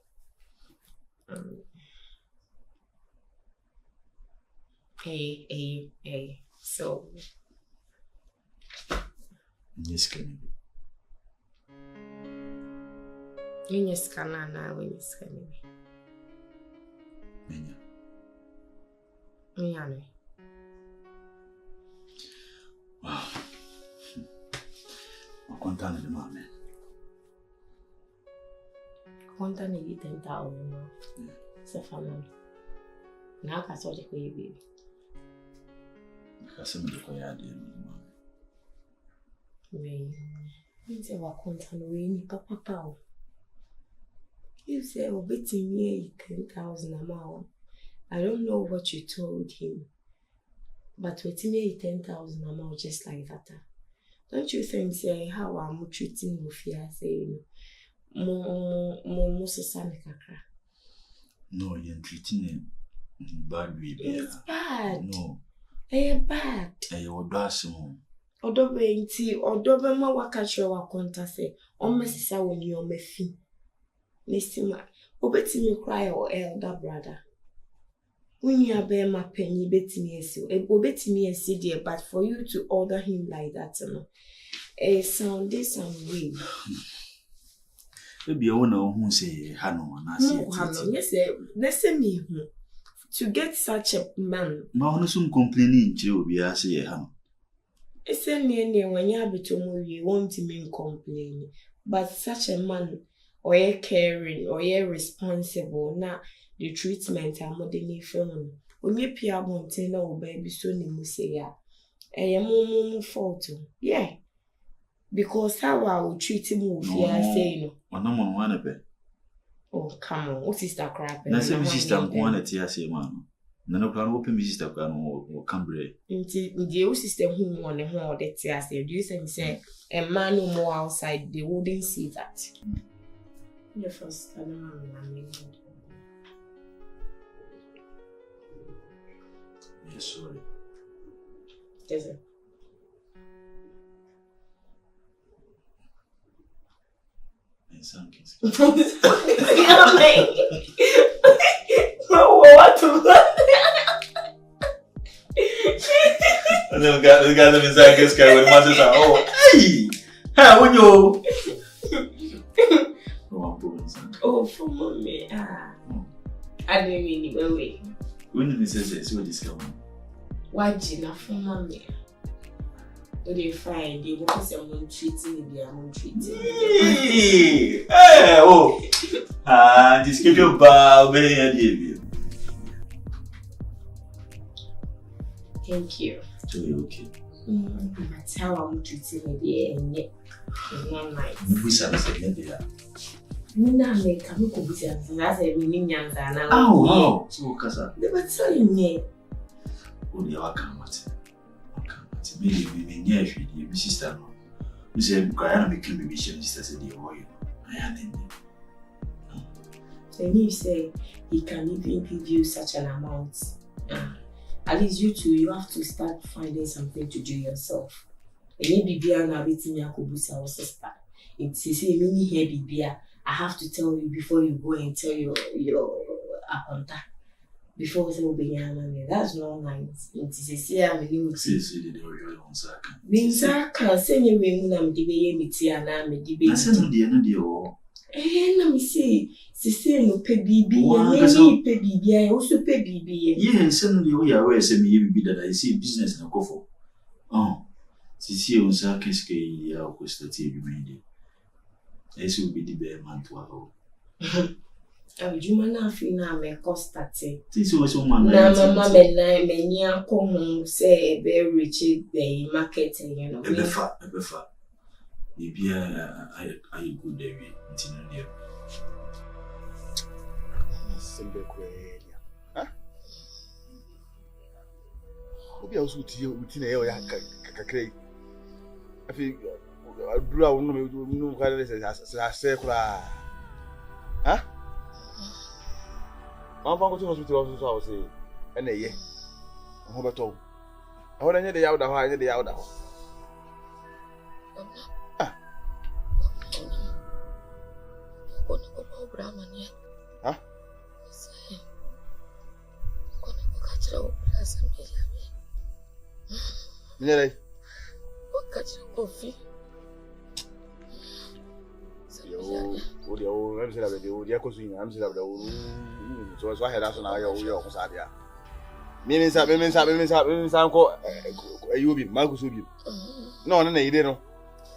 Hey. So. Nesse cara. When you scan na when you scan me. Minha. Wow. Vou contar de mamãe. Conta ni 10,000 no. Sa family. Na ka so de ko baby. Ka se me ko ya de mamãe. Me say wa conta no we ni papa o. You say o beti me 10,000 amount. I don't know what you told him. But with me 10,000 amount just like that. Don't you think say how I'm treating you fear say mo sesame kakra? No, you're treating him bad way. It's bad. No. Bad. Odasimo. Odobe nti odobe ma waka chwe wa konta say o mesisa wo ni o mefi. Nisima obetimi cry or elder brother. When you are bear my penny betimi esi there, but for you to order him like that, sound this some way. Maybe I wanna who say Hano and I say yes, listen me to get such a man. Ma some complaining to be I say Hano. It's near when you have to move, you won't mean complaining, but such a man or a caring or a responsible now. The treatment I'm modern film. When you peer mountain or baby soon in Musea, a mum fault. Yeah, because how I will treat him with say no. One a bit. Oh, come on, what is that crap? That's a sister quantity as a man. None of our open sister can or Cambray. Indeed, the system who won the more that as they do say a man no more outside, they wouldn't see that. The first time yes, sorry. Is it? In some cases. What to And then the guy that is like this guy with masses are hey! How would you? Oh, for mommy. I didn't mean it. Wait. When did this say what is coming? Why Gina from mommy? When they find they want someone treating me, I'm treating. Hey, oh. This give you very idea. Thank you. So you okay? That's how I'm treating me, and yet, one night. We said that. Nina make a look of this, that's a meaning young than I. Oh, so Casa. Never telling me. Only our camati. Maybe near you, sister. You said, I became a mission, sister said, you I had it. Then you say he can even give you such an amount. At least you two, you have to start finding something to do yourself. And maybe Biana waiting me Akubusa or sister. It's say me here Bibia. I have to tell you before you go and tell your aponta. Before say Biana, that's not nice. It's say I'm a new see the on Saka. Minsaka, send you when I'm the Mitiana, me debate. I said, no, let me see. Sister, no pay BB, and pay BB. I also pay BB. Yes, suddenly we are aware that I see business in a coffin. Oh, Sisi on Saka's key, our questative you made it. This will be the bear man to our. Oh, you man, I feel now, me constate. This was one. Now, Mamma, many are come say, very rich, they marketing, you know. A fat. Maybe I good day until the Simple query. Huh? Obi a usu tie uti na e o ya kakrai. Afi adura wo no ka le se kura. Huh? Man fa ko ti hospital so say e na ye. Ho beto. E ho na nye de ya uda ho, nye de ya uda ho. Huh? Nere. Yo, I'm saying that you are cousin. I'm saying that so I had us now. You're Sadia. Means uncle. You be Marcus Ubi. No, no, you didn't.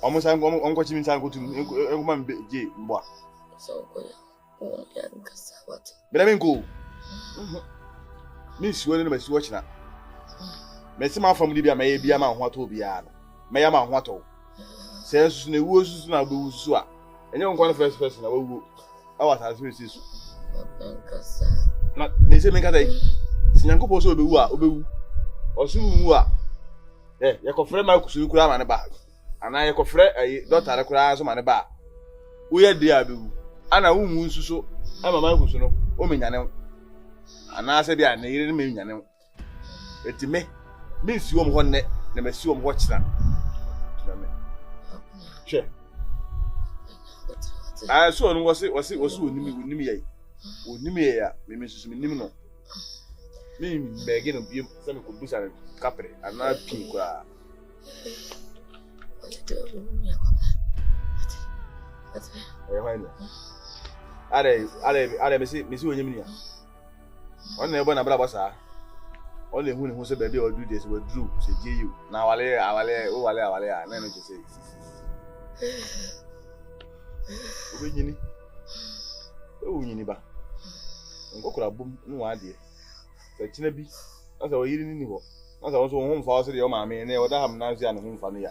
Almost I'm watching me go to J. So, but I mean, go. Miss, you are watching that. Messima from Libya may be a man what will be an. May a man what all. Says the woods now be Sua. And you don't want the first person. I was as we see. Not they say, make a day. Sinanko also be woo or soon woo. Eh, you can friend my Kusukuram and a bag. And I can friend a daughter of Kuras on a bar. We are dear boo. And I won't so. I'm a man who's no woman. And I said, I need me. It's me. Means you one net, never see him watch that. Sure. I saw was it who knew me. Would me, Mrs. Minimum. Me begging of you, some could be a capre and not pink. Are Miss William? One never Brabasa. Only who said baby or do this will Drew, said you. Now I'll and then just say. Oh, Yiniba. Uncle Boom, no idea. The Chinabi, as I was eating in the world. As I was home for your mammy, and they would have Nancy and home family.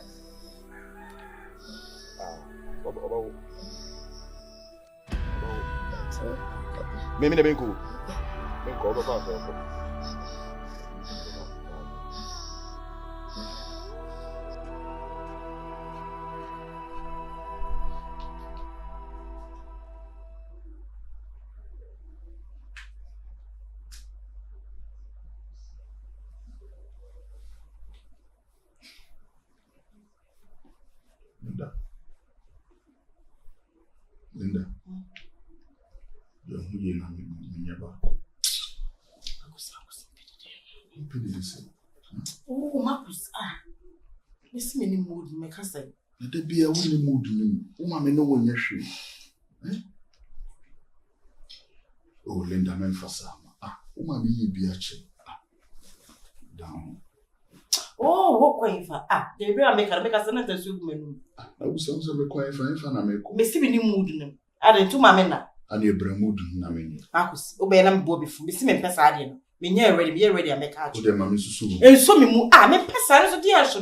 Maybe the Benko. Benko over. Linda. You're here now, never. Oh, Marcus, this many mood, my cousin. Let there be a winning mood. Oh, I know when you're sure. Oh, Linda, men for some. Uma be biache. Down. Oh, what going for? They will make a senator superman. I was also required for Infanameco. Miss Sibby mood. I didn't to my men. And your Bremud Namini. Acus, obey them Bobby for Miss Simon Passadian. Me ready, be ready, I make out. Them, Mrs. Sue. And so me move. Make Passadian, so dear, so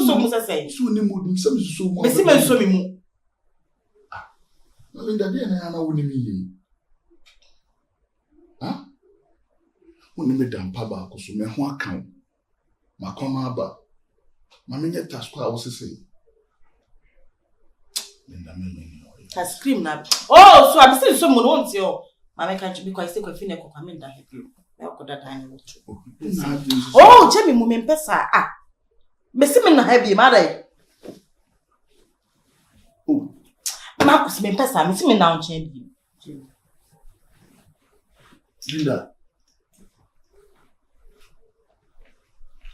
so much I say. Soon the mood, some so much. Miss Simon, so me move. Linda, dear, I know what you mean. Huh? When you made Paba, because you may want count. My comma, but my many task I was saying. Linda, I scream now. Oh, so I'm still someone wants you. My can't be quite sick of Finneck or coming down here. Now, could that time? Oh, Jimmy, woman, Pessa. Miss Simon, heavy, mother. Oh, Marcus, me Pessa, Miss Simon now, champion. Linda.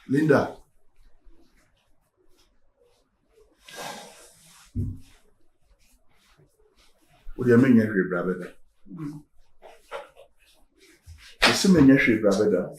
Linda. What do you mean, you're brother? You mean you're brother?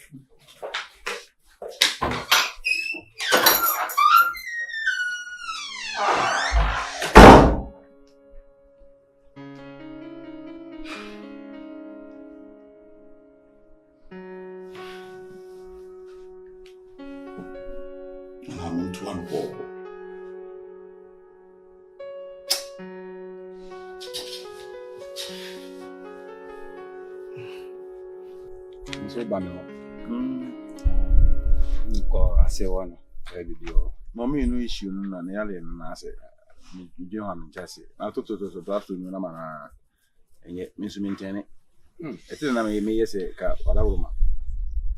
Serwaa no video. Mommy no issue no na yale no na say me dey am just na to draft no na ma enye me so maintain it na me say ka wala woma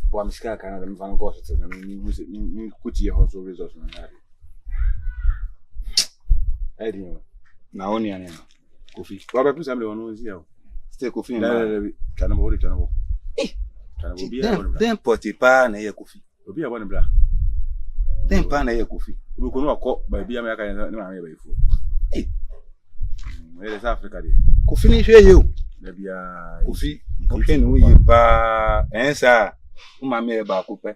bo am ska ka na me fan go so na me kuti ye hoso results na yale edi na oni ane kofi baba pesa me wono zi ya stay kofi na kana bo then poti pa na ye kofi obi ya bra then pa na ye kofi obi ko no akọ ba bia me aka ni ma me ba ifu South Africa de kofi ni hwe ye o na bia kofi no ye ba ensa uma me ba ko pe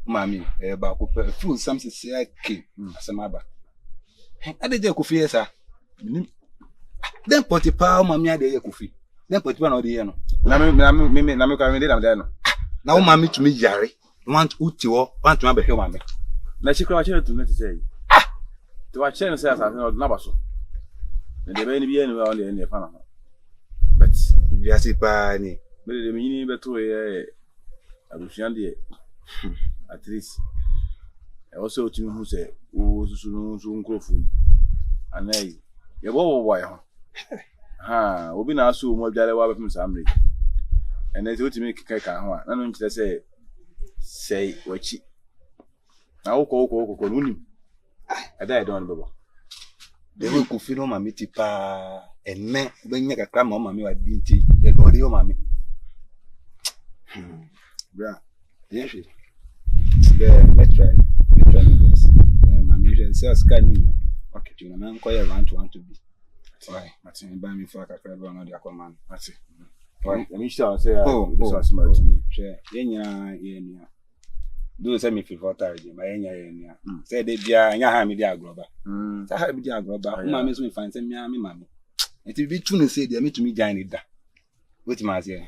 uma mi ba ko pe full some say ake asema ba ade je kofi esa then poti pa uma mi ade ye kofi then poti pa na ode ye no na me ka me de na no na uma mi tumi yare want uti wo want ma be hwe uma me na chikra wa chere tu na ti say to wa chere say asa na ba so na de be ni bia ni wa on de fa na but if you see pa ni me de me ni be to ye abusuan de at least e also otimi hu say o susu no so nkrofu anai ye bo ye ho ha obi na aso mo adwale wa be fim samre ene ze otimi keka ho na no nkyere say wachi na oko no nim ada don bebo de we kofi no ma meti pa enne be nya kakra ma ma mi wa dinti e do de o ma mi bra yeshi the let's try this ma mi je say scanning okay you na man ko ye want to be why Martin ba mi fa kakra ba no de akoma Martin why me sure say this was smart to me ye nya do say me feel tired ma ye nya say de bia nya ha mi de agroba say ha mi de agroba ma me so me fan say me ma me it be true no say de me to me join it da what ma say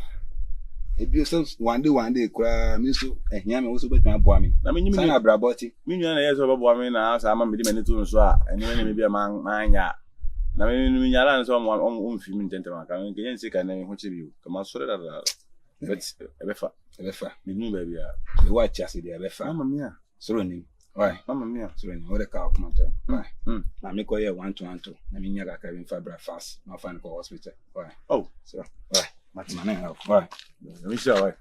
e bi so one day kura me so ehia me wo so betuma boa me na me nyimi na braboti me nwa na ye so boa me na asa ma me de me to so a ene me bia ma anya na me nya la so on film intente ma ka me ke yense ka na me ho chibi ka ma so da but ebefa me nu ba bia we watch as dey ebefa mama mia soro ni why mama mia soro ni ore ka come to why na me ko ye 1-2 na me nya ka ka bin fabra fast na fan ko hospital why oh so why Martin na why me sure why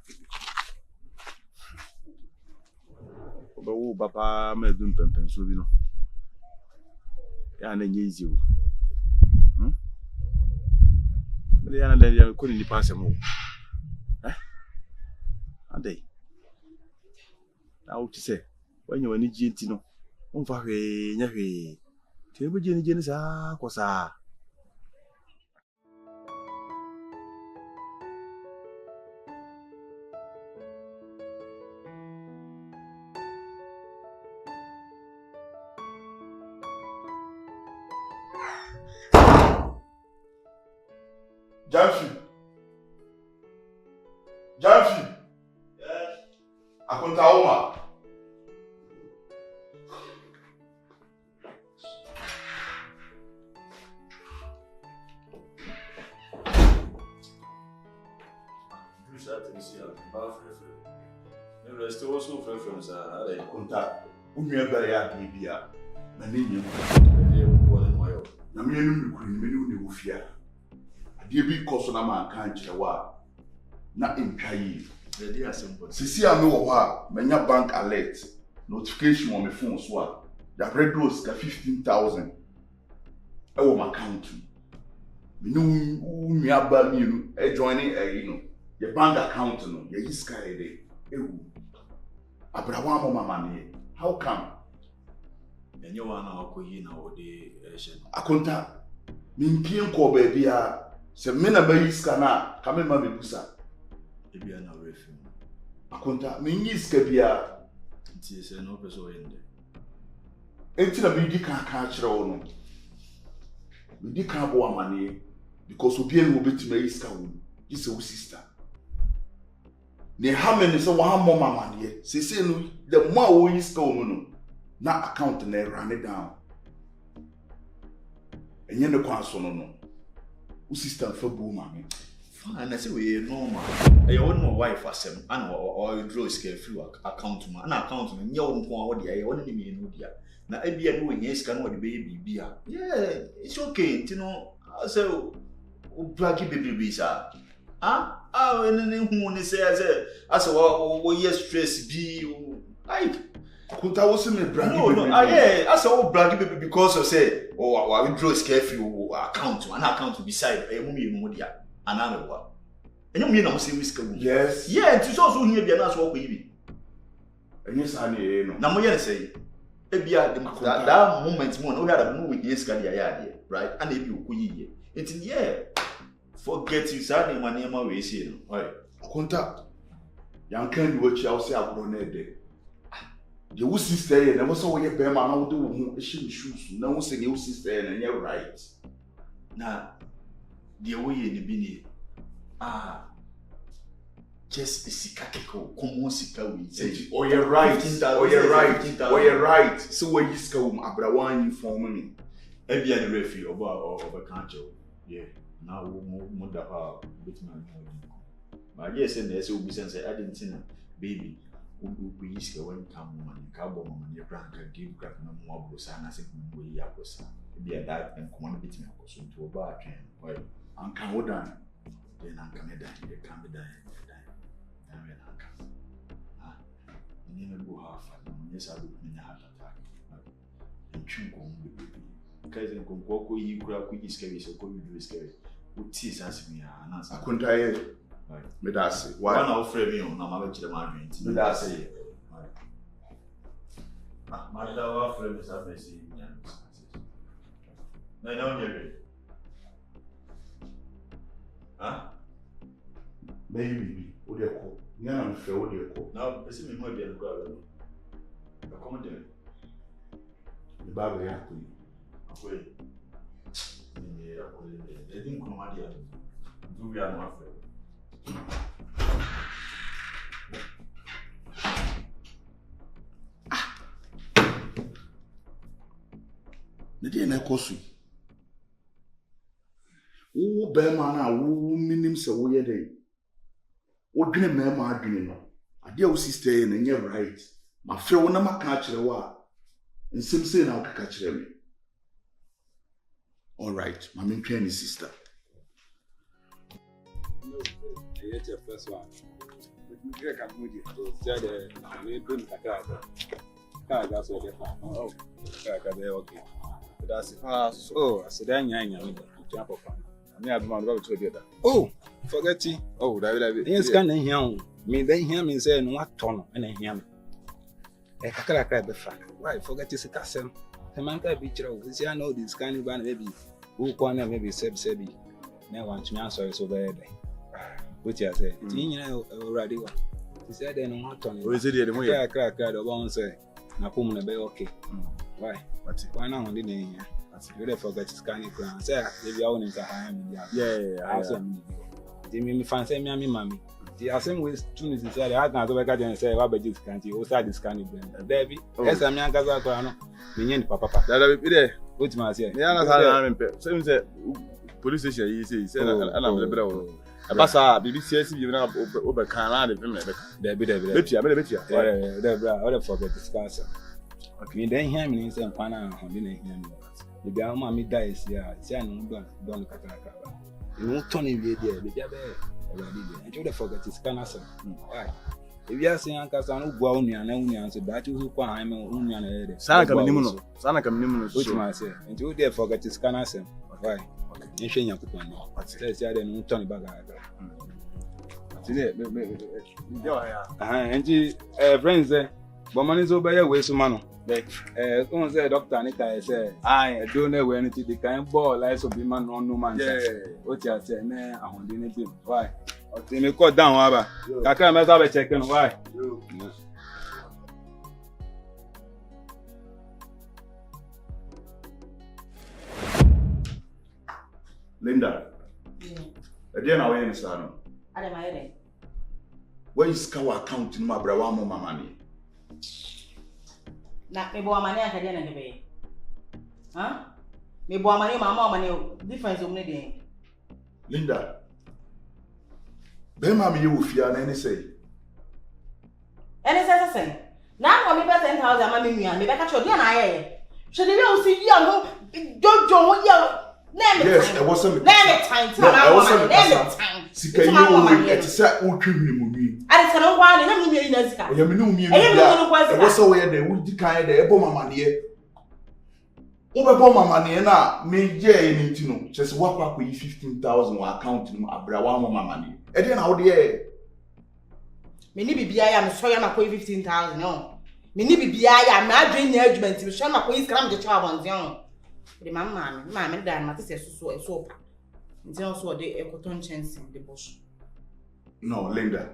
obo papa me dun pempen so bi no ya na nye easy o me ya na le ko ni pass mo ade na o ti se wanyo wani jienti no on fa hwe nya hwe te bo jeni sa ko sa Gyamfi. Gyamfi. Akunta Oma. Akunta, unye bere ya bibia. Na ninyi. Na me num kuri me ne wofia. Ade bi koso na ma kan kyerewa. Na entwa yi. Ready assemble. Sisi a me wo ho a, manya bank alert. Notification on my phone so a. Ya redos ka 15,000. E wo my account. Me no unua ba mi no e join you know. Your bank account no, your iska ede. Ewu. Abrawa mo mama ne. How come? Enye wa na akoyi na wo de ehye. Akonta. Mimpie nko ba bia. Se me na ba iska na, ka me ma me busa. Ebia na refi. Akonta, me nyi iska bia. Nti se no peso yende. Enti na me di kan kire wo no. Me di kan bo amane because obi en obetima iska wo. This is sister. Ne hamene so wa hammo mama ne. Sese no the more wo iska wo no. Na account na run it down. Enye ne kwan so no. Wo sister fa bu mama. Fine, I say we normal. You want my wife asem and or draw scale free account ma. Na account no nye wo nko a wo dia, wo ne me no dia. Na ebia no nye sika no wo de be bibia. Yeah, it's okay. You know, I say o bragi baby sa. Ne hu ne say as wo yes stress bi like Kunta wo se me bragi no, baby. No, yeah, as o bragi baby because of say we draw scale free account, an account beside e mu me no dia. Anamewa. Enyo me na mo say whisker wo. Yes. Yeah, nti so hia bia na so wo yi. Enye sa ne no. Na mo ye say e bia that moment mo na we had no with yes ka dia ya dia, right? And e bi okoyi. Nti yeah. Forget you say na ma we say no. Oi. Kunta. Yan kan di wo chia wo say agro na ede. Je wo sister ye na wo so wo ye be ma na wo de wo hu e shi shoes na wo say ye wo sister ye na ye right. Na the way ni bi ni just sika keko common sika we say oh you're right so we iska wo abrawan inform me e bia the refi oba kancho yeah now mo da bit man ma yes say na say obi say I didn't know baby we iska when come man ka bo man ye brand ka give crack na mo abrosa na say mo yi akosa e bia that and common bit me akoso to oba atwen why anka wodan then anka me dan ye kan me dan dan we anka ni me go ha fa no yes I do me heart attack ntwi ko mo be kai zen ko yi kura ko yi scary so ko you do scary o ti sanse me na sa akunta ye me da say why na o frame me na ma be kire ma adwen ti me da say ma da wa frame sa be si nya na on ye baby o de ko nya na mfe o de ko na pesi me mo bia no kwa no come there the baba ya ko akwai ni akwai e din ko ma dia du ya no afa ne de na ko su wo be ma na wo minim se wo ye dey wo dwene me ma adwene no ade a wo sister ye na nye right ma fe wo na maka kire wo a nsem se na wo kaka kire me all right ma me ntwa ni sister no I your first one but you get am with you so said we don't kaka that's what they oh kaka they okay that's so I said anya me jump up me have man go to the other oh forget it oh that yes can here me then hear me say no what ton and hear me e kakra be fa why forget it kasem the man ka be chira o see I know this kind ban maybe who corner maybe sebi na want me answer so bad what you say tin nyina already one he said then what ton o say the mo kakra the one say na pom na be okay why what why na on dey here You dey forget scanning plan. Say if you own in Sahara media. Yeah. They me fancy me mommy. The same way students say I can go back and say what about this country? O start scanning them. Debbie, yes I'm young kaza ko ano. Me nyen papa. That be there. What you say? Me ana sa na me pe. Say police station yi say na me lebra wo. Abasa BBC bi na obekan la de film na be. Debbie. Betia. Debra, what forget discuss. Okay, then hear me say kwana ho de na hear me. The be am me die is here. Say no don kakaka. You won't turn in there, be there. And you forget this kind of why? If you are saying Uncle no go on and answer that you go I'm on Sana kam nimu which man say and you there forget this kind of why? You share your coupon no. Let's say then turn back and you friends but man is over here way so man come say Dr.Likee say I don't know where anything the kind ball like so be man no man what you say na ahonde ne bi why okay me call down aba kaka me say be checking why Linda again away in sano Ada mayere where is our account in my brawa mo mamani na me bo amane akade na nebe me bo amane mama amane difference o mne dey Linda be ma me you fia na any say na ko me be 10,000 ma me nua me be ka cho dey na aye she dey o si yi ano jojo ho ya na me yes e was some na me time time sika yi o e say o twehwere mu wi ade se no kwa na me nua ina sika o ya me no mi e was so we dey we di kan dey e bo mama ne Ubebo mama ne na me je ni ntino chese wakwa ko yi 15,000 wa account no abrawa mo mama ne e dey na wo dey me ni bibia ya me so ya na ko 15,000 no me ni bibia ya me adwen nya adwumenti me so na ko yi skram je cha bonze on de mama me dan ma tese so pa ntino so de ekoton chance de boss no Linda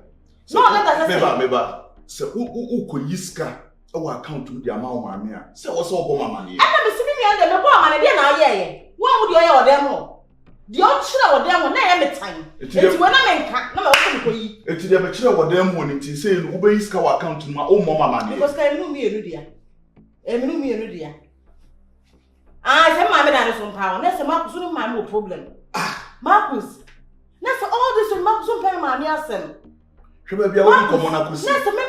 no Linda meba se u ko yiska o account mu de ama o mama a se wo so obo mama ne de me bo amane de na ye wo mu de o dem ho de o chira o dem ho na ye me time enti we na me nka na me wo ko yi enti de me chira o dem ho ni ti say no be iska wa account ma o mo mama ne because kai mi enu dia se ma me da no so mpa na se ma so no ma me problem Marcus na se all this ma so mpa ma ni asem hwe bia wo ko mo na kusi na se me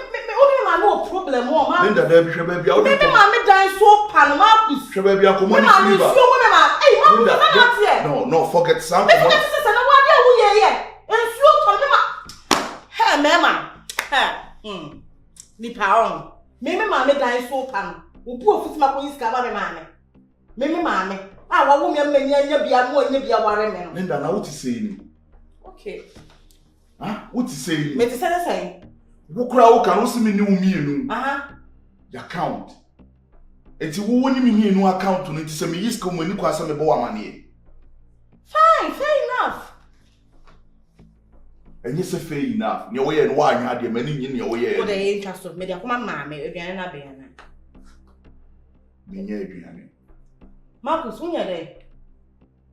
ma no problem o ma Linda da bi hwe bia wo me ma me dan so pan Marcus hwe bia ko mo ni fever no forget something no wa dia wo ye ensuo to me ma me ma ni pa on me ma me dan so pan obu ofiti ma ko iska ba me ma me wa wo me nya bia mo nya bia ware me no Linda na what you say ni okay what you say ni me ti say wo kura wo kan wo se me ni wo mienu the account enti wo ni me mienu account no ti se me yiska mo ni kwa se me bo wa mane fine fair enough and you say fair enough ne wo ye no wa anwa de mani nyi ne wo ye o de interest of me de akoma ma me aduane na be na me nya aduane Marcus unya de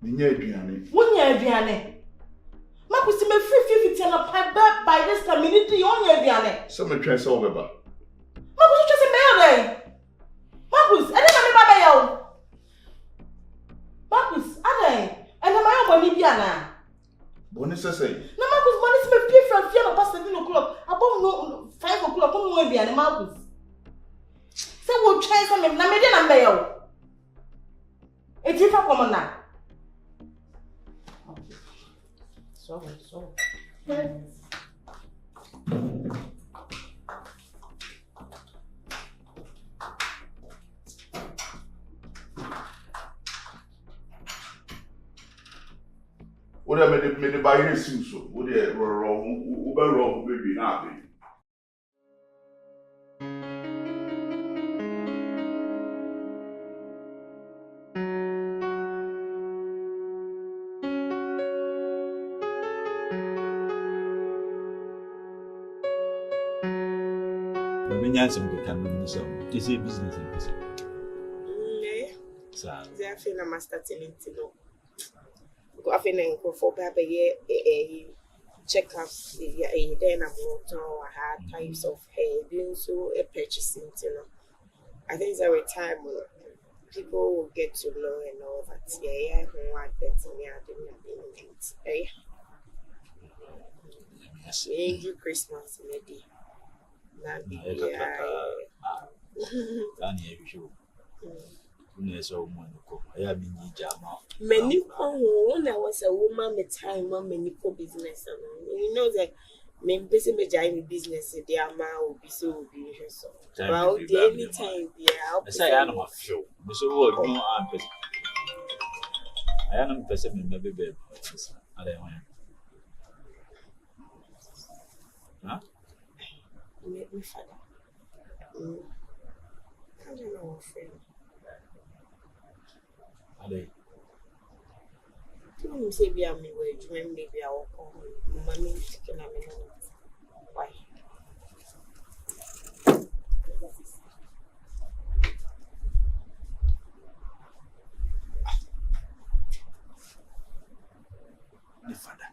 me nya aduane Marcus me free 50 na by this community unya aduane so me try so beba Marcus you say me de Marcus ade na me ba be yo Marcus ade ene ma yo boni bia na boni say na Marcus money me pay from fear na past 7 o'clock above no 5 o'clock no aduane Marcus say wo try so me na me de na be yo Eti fa komo na. So. What I made the buy so. What the wrong baby na be. Some can come in some. This is business. So, I feel I'm starting to know. I feel for baby check-ups. Then I'm I had types of hair, being so a purchasing, I think there a time when people will get to know and all that. Yeah, I want that to me. I didn't. Angel Christmas, Maddie. Many when I was a woman, the time many business, you know that men busy business, their man will be so beautiful. Well, the anytime, yeah, say I know feel. So what no person. I am person maybe I don't want. Huh? Make me father. I don't know, friend. Are they? Don't say be a me wage when maybe I will come. Money taking a minute. Why? My father.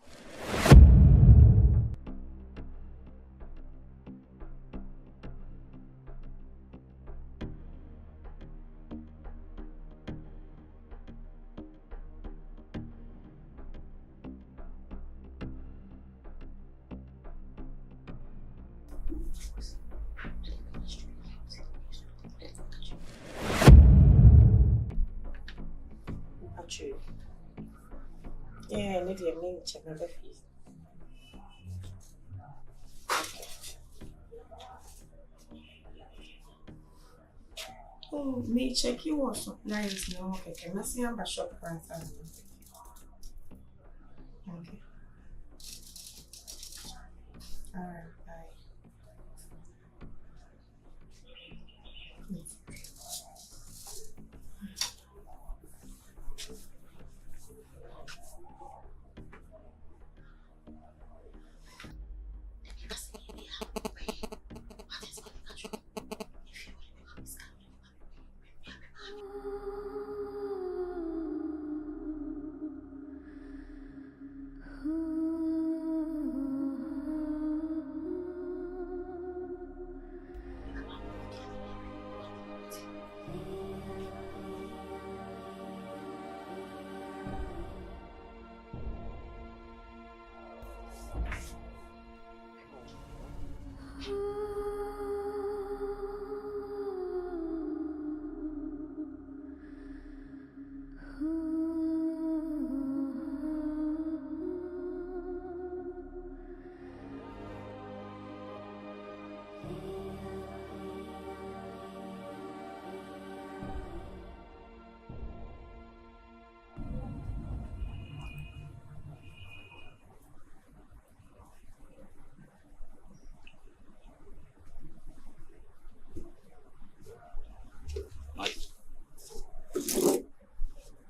True. Yeah, I need your name check another fees. Oh, me check you was supplies no okay. Can I see how shop price? Okay. Alright, bye.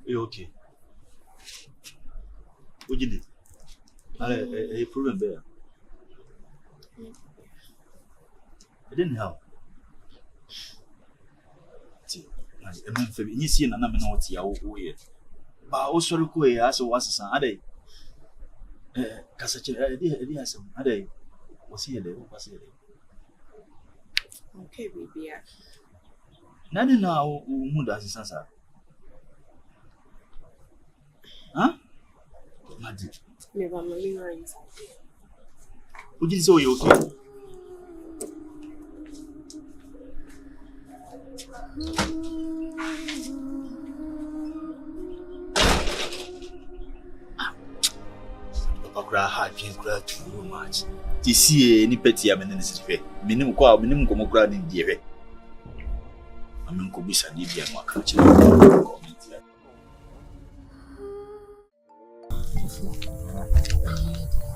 You okay? What you did? A problem there. It didn't help. See, I mean, for you see, and I'm not here. But also, require as was a day. Cassette, I some day. Was here, was here. Okay, baby. None now, who does this? Huh? Maddie. Maybe I'm living Would you say you okay? Papa had been glad too much. To see any petty amenity, minimum call, minimum comocrat in dear. I mean, could be Sanibia and Macachi.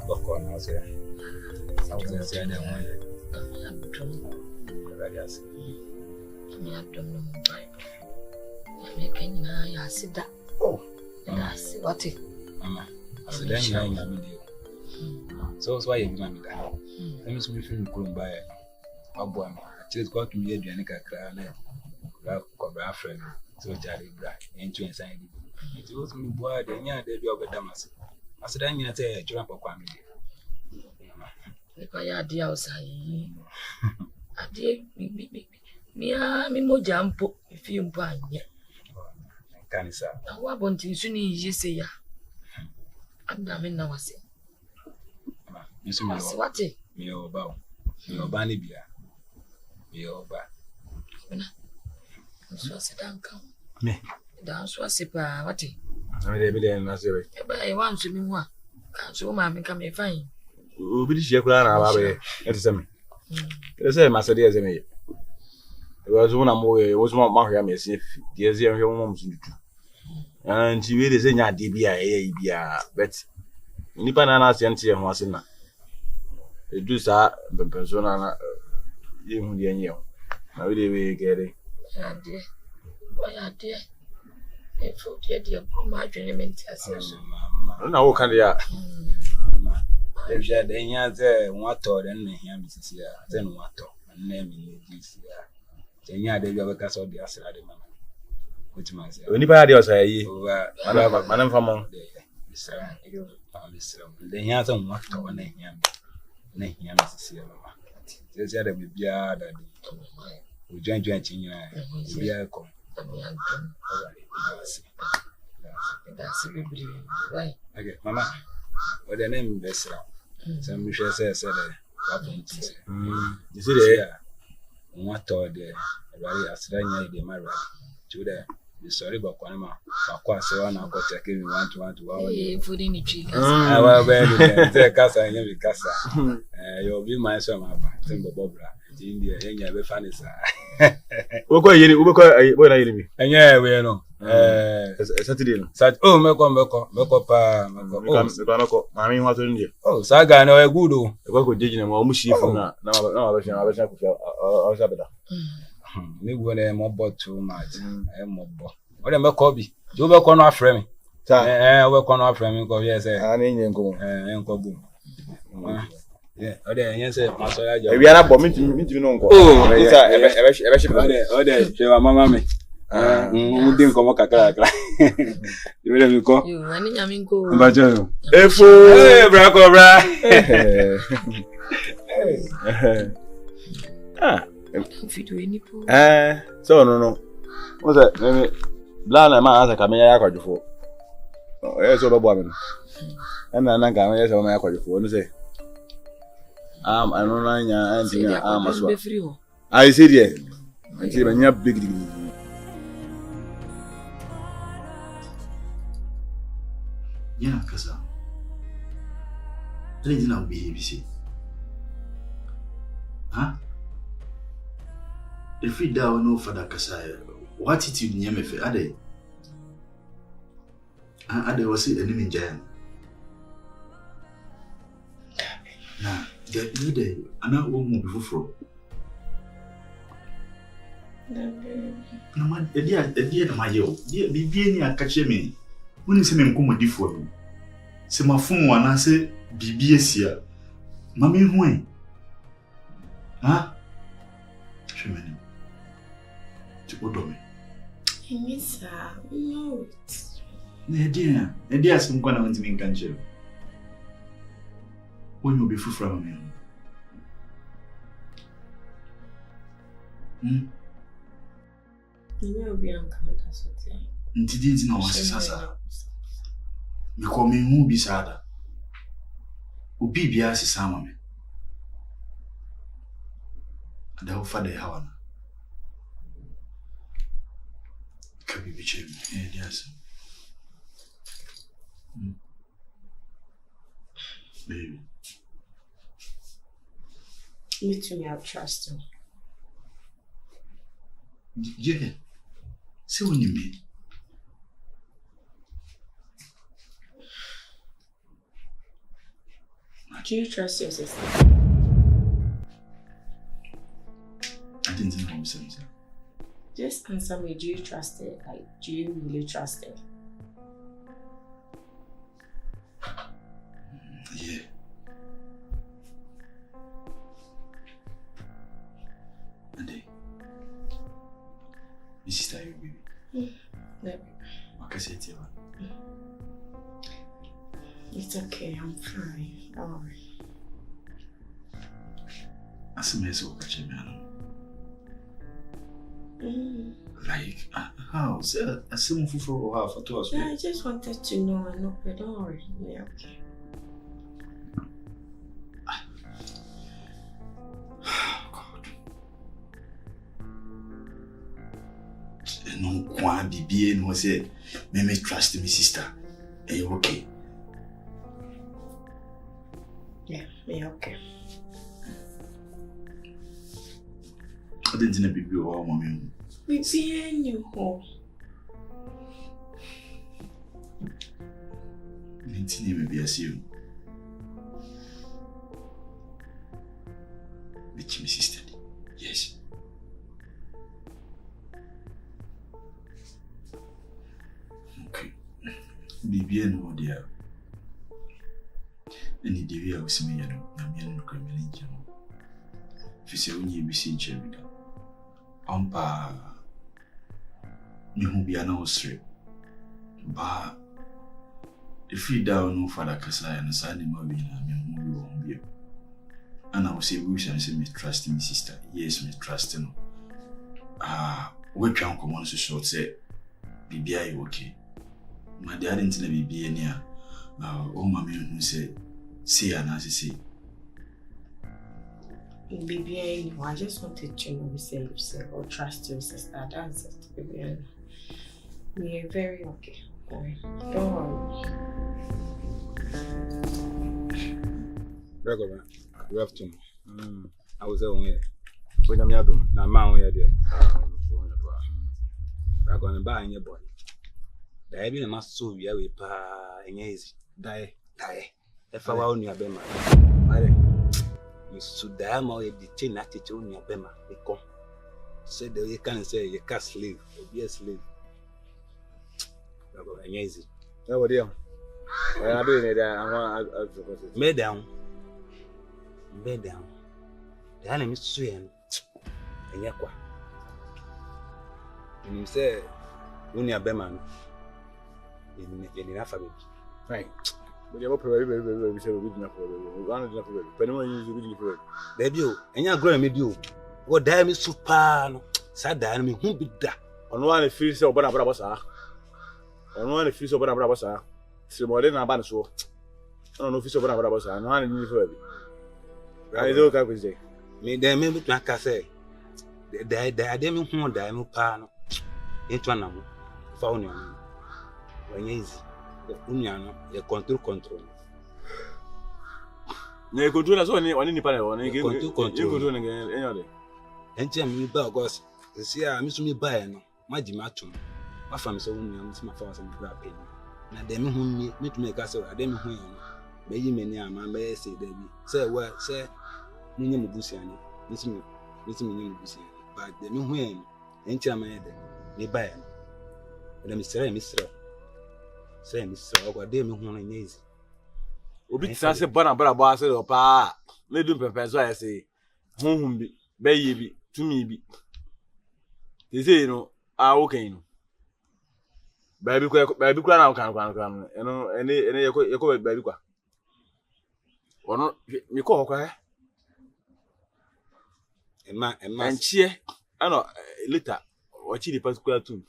Bakon house here. Something say I don't want it. Oh, that's what it. I said, then I'm with you. So why you want me that? Let me see if you couldn't buy it. Actually, it's got to be a Janica Crane. Cobra friend. So Charlie Brad, into inside it. It was me boy, the young baby of a damas. I said, I'm going to say a jump of family. If I had the outside, I did me more jump if you buy yet. Can you, sir? I want to soon you say, ya. I'm damn now. I say, what? Me over. Your banny beer. Me over. So I said, Uncle. Me. Dance was a pa, what? I didn't answer. I want to be one. Can't so, mammy, come and find. Ubi shekula na etiseme. Ese masadi ezeme. It was one more was more mahia me see the ezeme yo mom sundutu. And she really say nya debia bia but nipa na na asente ye ho ase na. Edu sa persona na ye hu de enye. Na we dey we gere. Ade. Why ade? E fo de come adwene menti ase. Na wo kan ya. If you had any other one thought and him, Mrs. Then what talk and name in this year. Then you had a cast of the Asserting. Which man said, when you buy the outside, Madame Famon, then he has some what talk and him. Name him, Mrs. There's other be beard that we join drenching. We are come. That's right. Okay, Mamma. What the name is some Michelle said, you see there, what told the very Australian, the married to the sorry about Panama. Akua Serwaa now got taking 1 to 1 to 1 food in the tree. I will be Casa and every Casa. You'll be my son, Timber Bobra. India, and you have a funny side. We're going to and yeah, we know. Saturday. Oh, I mean, what in there? Oh, Saga, no, a good. What could you know? Mushy from now. Maybe when I'm about too much, I'm more. What am I copy? You work on our frame. I work on our frame because yes, I didn't go and go. Yeah, yes, we are not bombing to know. Oh, it's a mamma. We didn't come back. You will go. You running, I mean, go. But you, so no. What's that? Maybe blind man answer coming here before. Oh, yes, over woman. And then I come here, so my before. You say, I don't know, I'm as well. I said, yeah, I see when you're big. Yeah, because I didn't know behave. Huh? If we down no father Kasaya, what attitude near me for Ade? Ade was it enemy giant. Now, get no day, and I won't move before. No man, a dear, my yo, dear, be being catch me. When you say me come for me, say my phone one I say BBS here. Mammy who? Huh? She mean to Odomi. I miss her. No. Dear, some going to me can't. When you be full from me. You know, be uncomfortable. Didn't know what's Sasa. You call me who be sada. Ubi bias is Sammy. And the father, Hawana. Can be between me, yes. Baby. Me too, me have trust him. Yeah. See what you mean. Do you trust your sister? I didn't know what I'm saying. Just answer me. Do you trust it? Like, do you really trust it? Yeah. And this is your baby. It's okay, I'm fine. Don't worry. Asimeso kachemiano. Like how? Asimu fufu or half to us. Yeah, I just wanted to know and no, but don't worry. Yeah, okay. God. No kwa bibi no say me trust me sister. Are you okay? Yeah, okay. I didn't know bibi or mommy. Bibi you ho. Nintini maybe I see you. Bitch me sister. Yes. Okay. Bibi no dear. Any day I was me, I'm young criminal. If you say when you be seen, Cherry, Ampa, me who be an Austria. But if you down no father Kasai and a Sunday movie, I'm who won't be. And I will say, we shall say, me trust me, sister. Yes, me trust no. We can't come on so short, say, Bibi, are you okay? My dad didn't let me be near. Oh, mommy, who said, see, and as you say. Baby, I just wanted to know say or trust your sister. That's it, baby. We're very okay. Don't worry. Regular. You have to. I was on here. When I'm not doing, now man, we are there. We're going to buy your boy. The idea must so we are with easy. Die. If I were on your bema, you should die more the chain attitude on your bema. They come. Say that you can say you can't slave, be a slave. Easy. No, dear. I'll be there. I want Bed down. The enemy is swaying. And Yakwa. And you say, when you're Beman, you're in alphabet. right. But you're very good enough for it. But no one is good enough for it. Debut, and you're growing with you. What damn is super sad enemy won't be that. On one feels so bad about us. On one feels so bad about us. So more than a bad so. I don't know if it's so bad about us. I know I need for it. I don't have to say. Me, they may be like I say. I didn't want to die. Pan into an animal. Found you. When you Uniano, you control. You control us on any panel. You control again. And Jim, you bell goes. See, I miss me by my dimatum. My family so my father and grabbing. Now, they meet me a so I didn't win. May you many a man may say, Debbie. Say, well, say, Nini Busiani, Miss me, Busiani. But the new win, ain't your man, they buy him. Let me say, Mr. Say, Mr. What they mean when easy. Obi say Bonabara boss or pa. Let do prepare so I say, home be, baby, to me be. They say, you know, okay. Baby, now can, you know, any baby. Or not, you call her. And cheer, I know, later, or chili particular too.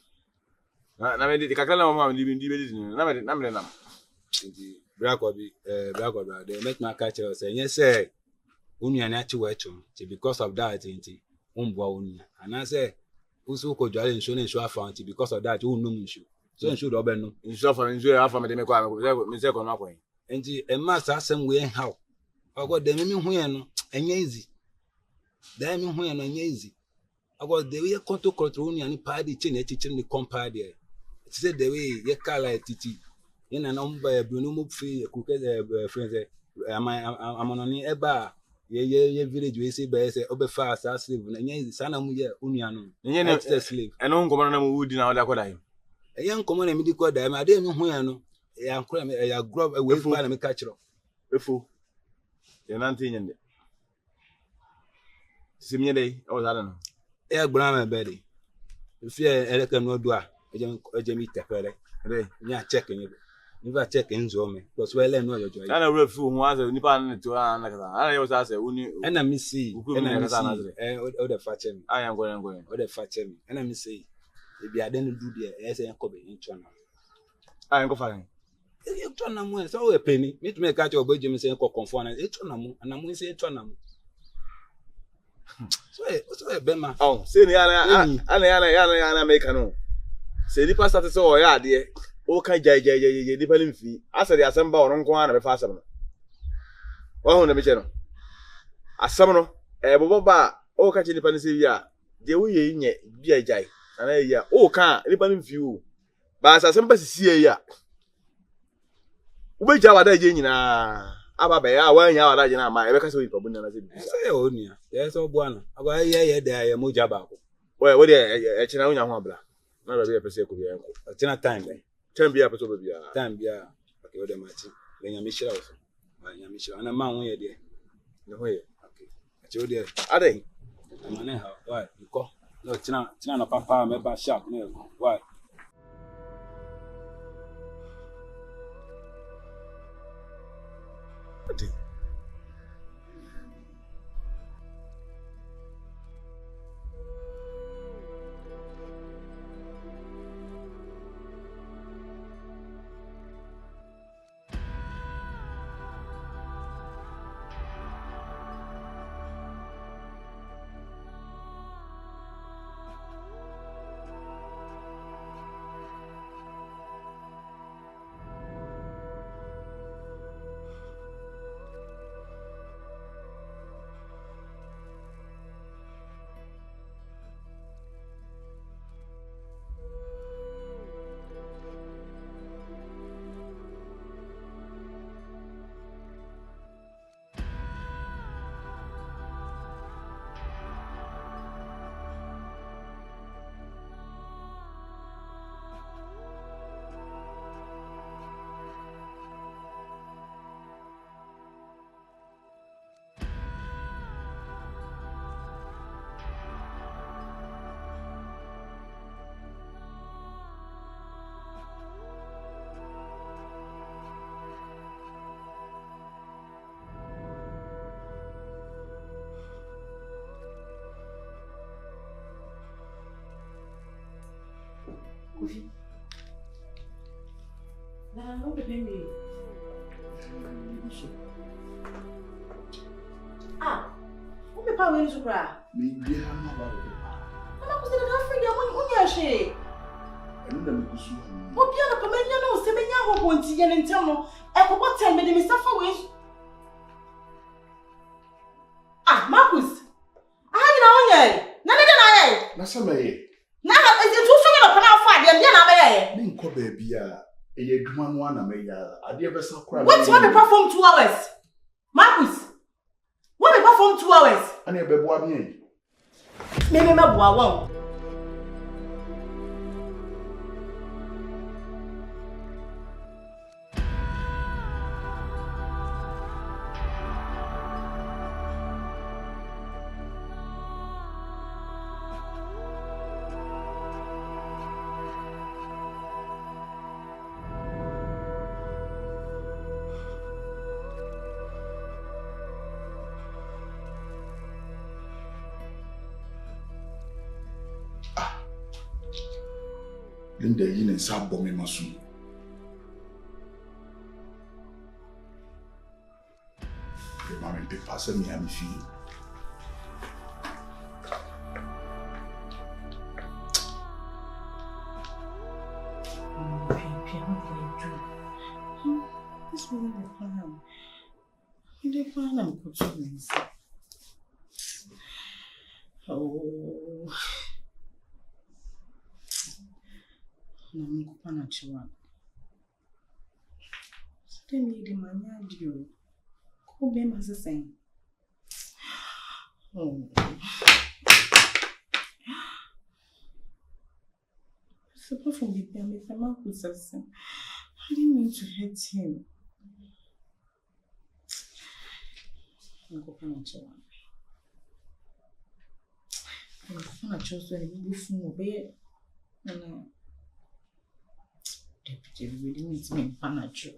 I mean, the Kakala living dividend. Black, they make my catcher say, yes, sir. Unia natural because of that, ain't he? And I say, who's who could insurance show found because of that, who know you. So you should open no. You suffer and enjoy from the mistake on my point. And a master some way how. I got the meaning when and easy. The meaning when and easy. I got the way control and party chain teaching the company. It said the way you call it titi. In an umbrella, Bruno free, cook friends. I'm on a bar. Ye village, we say, by say, over fast, I sleep, and yes, Sanamuya, Uniano, and extra slave. And on Commander Wood in our Lacoda. A young common medical dame, I didn't know who I am crying, I grub away for me catcher. A fool. You're not in it. Similar day, or I don't know. Air Brahma Betty. If you elected no dua, a Jamie Tapere, yeah, checking it. Never check in Zome, because well, no, your joy. And I will fool one as a Nipan to I was asked, and I miss see, and I miss the fat I am going, or the fat and I miss say, if you didn't do the as a copy in China. I am going. You turn them so a penny, meet me catch your boy Jimmy saying confronting, it's on them, and I'm going to say Chonam. So a bema. Oh, say the Anna make a no. Say the pastor so, yeah, dear. Okay, Jay, depending fee. I said the assembly on one of the fast. Oh, the Michel. A summoner, a boba, oh, catch independence. Yeah, they will ye, Jay, and a year. Oh, can't independent few. But as a see ya. Which our day, Jina. Ababa, when you are Rajana, my Rebecca with Babuna. Say, oh, there's all one. About there, a mojaba. Well, what a China Wabla. Not a real person could be a China time. Can be a time, yeah. Okay, what am I saying? When you're Michelle, and a man way there. No way. Okay. I told you, are they? Why? You call? No, China, Papa, maybe sharp. Why? Não depende. Ah, o meu pai veio jogar. Me vira na barra. Não consigo dar frio, não achei. Eu não me consigo. O piano como ele não se menha o pontinho então, é como botar me de me safa Ah, Marcus. Ah, não é. Não. Na samaye. Na, é tu só que não fa, dia na be. Me nko baby a eye dwuma no ana me ya. Ade be sa kura. What want to perform 2 hours? Marcus. What perform 2 hours? Ani e be boa me yi. Me boa won. Linda yi ne sa bo me masu. E ma me pe passa mi ami fi. This wasn't the plan. The plan I'm controlling. Oh. Não me chiwa. Você me de manhã dio. Como bem mais assim. Oh. Você pode fazer bem, mas é mal coisa assim. I didn't mean to hurt him. Não me chiwa. Eu fui na choso e me fui no be. Não. Deputy, really needs me in Panacho.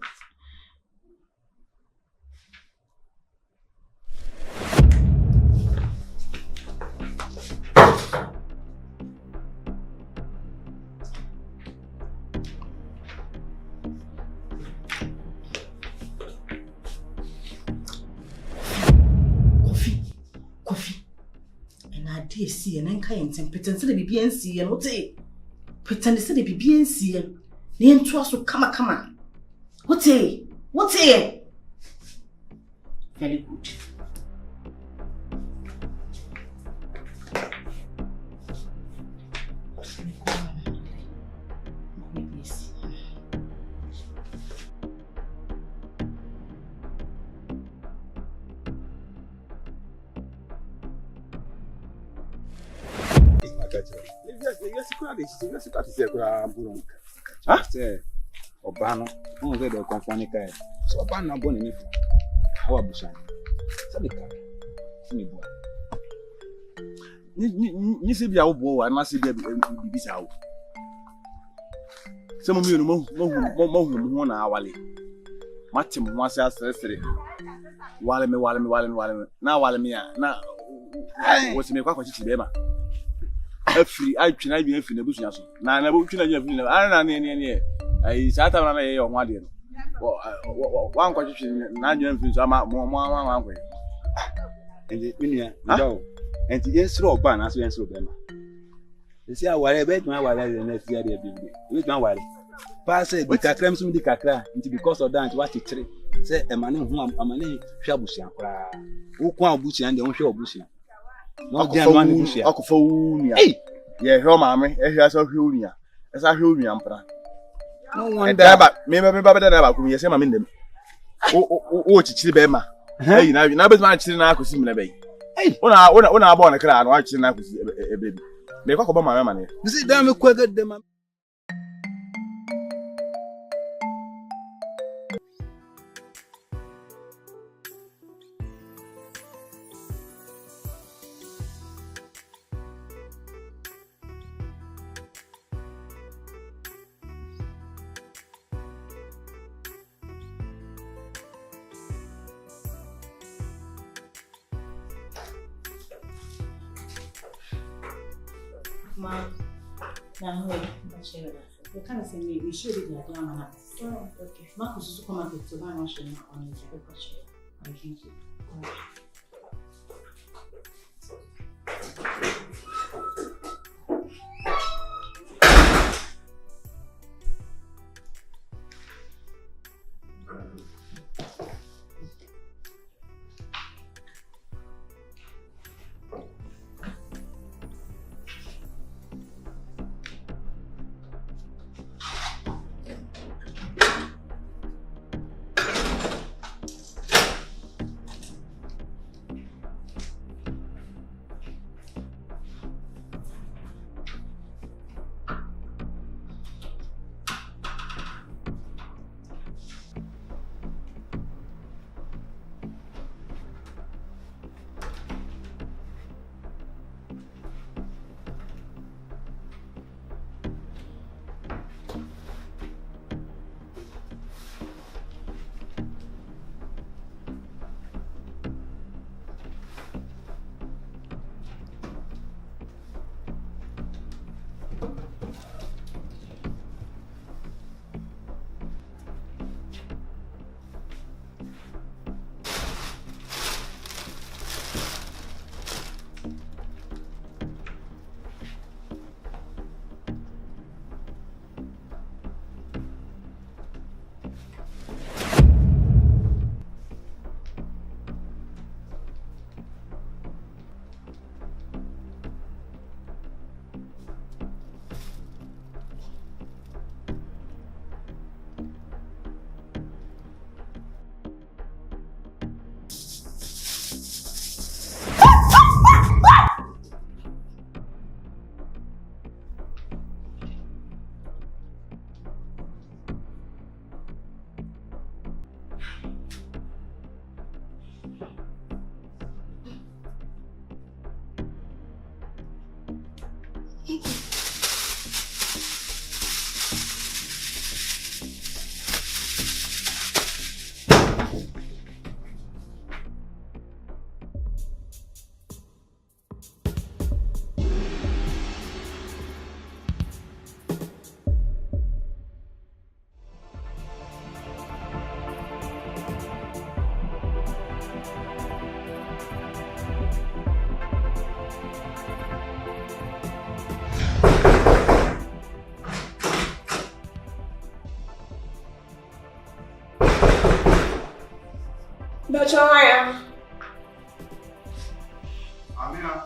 Coffee. And I did see and kind and pretend to be BNC and what say? Pretend to be BNC and the entrust will come on. What say? What say? Very good. Huh? Obano, who said the confronting? So, Obano, born in it. How about Bushan? Sabika, boy. You see, be our boy, I must be busy out. Some of you know more hourly. Matim was yesterday. While me, now while me, now what's me quite Bema. Free, I try to be in the bush. Now, I will try to be I don't know. I sat on a one. One question, 9 years, I'm out more way. And the no, and the yes, throw ban as we answer them. You see, I worry about my wife and next year. With my wife. Pass it, the cacrams with the cacra, because of that, what it say, a man whom I'm a name, Shabusian. Who can't bush and don't show bushing. No, hey, yeah, her mammy, has a hunia, as a hunian. No one there, but maybe about me, say, I'm in them. Oh, Chichibema. Hey, now you never match in our customer bay. Hey, when I born a crowd, watching a baby. They talk about my money. You see, damn, quick at them. Now, we can't say we should be there. Oh, okay. Marcus is coming to buy machine on his question. Thank you. But I am. Amina.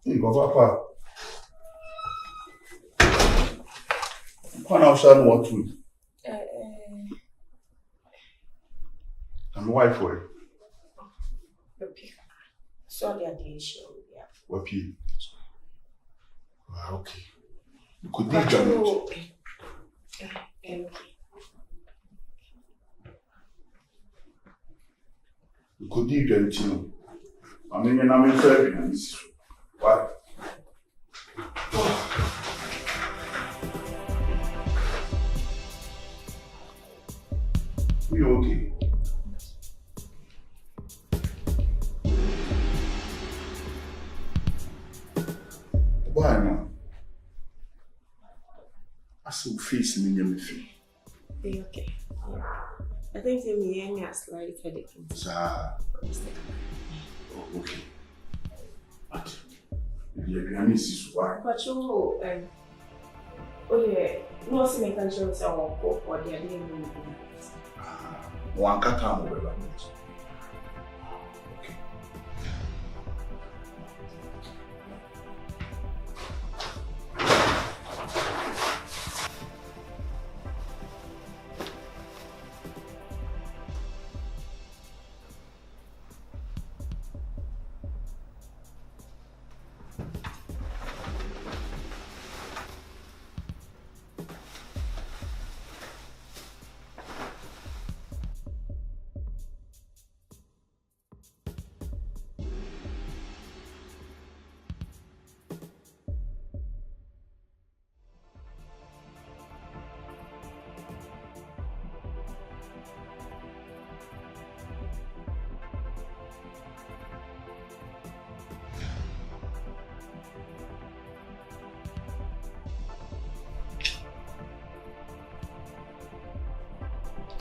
Hey, Papa. I'll show you what to. I'm wife for it. So the idea show, yeah. What you? Okay. You could do it. You could do it. I mean, you're not serving this. Why? You okay? Why now? I saw face me near me. Be okay. I think they may me a slight headache. Oh, okay. But you're going to see why. But you, no, see, make sure it's all go for the idea. One cat time over.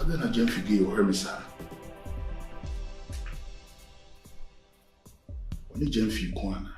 Then I Gyamfi gave her sir. When Gyamfi Kwana,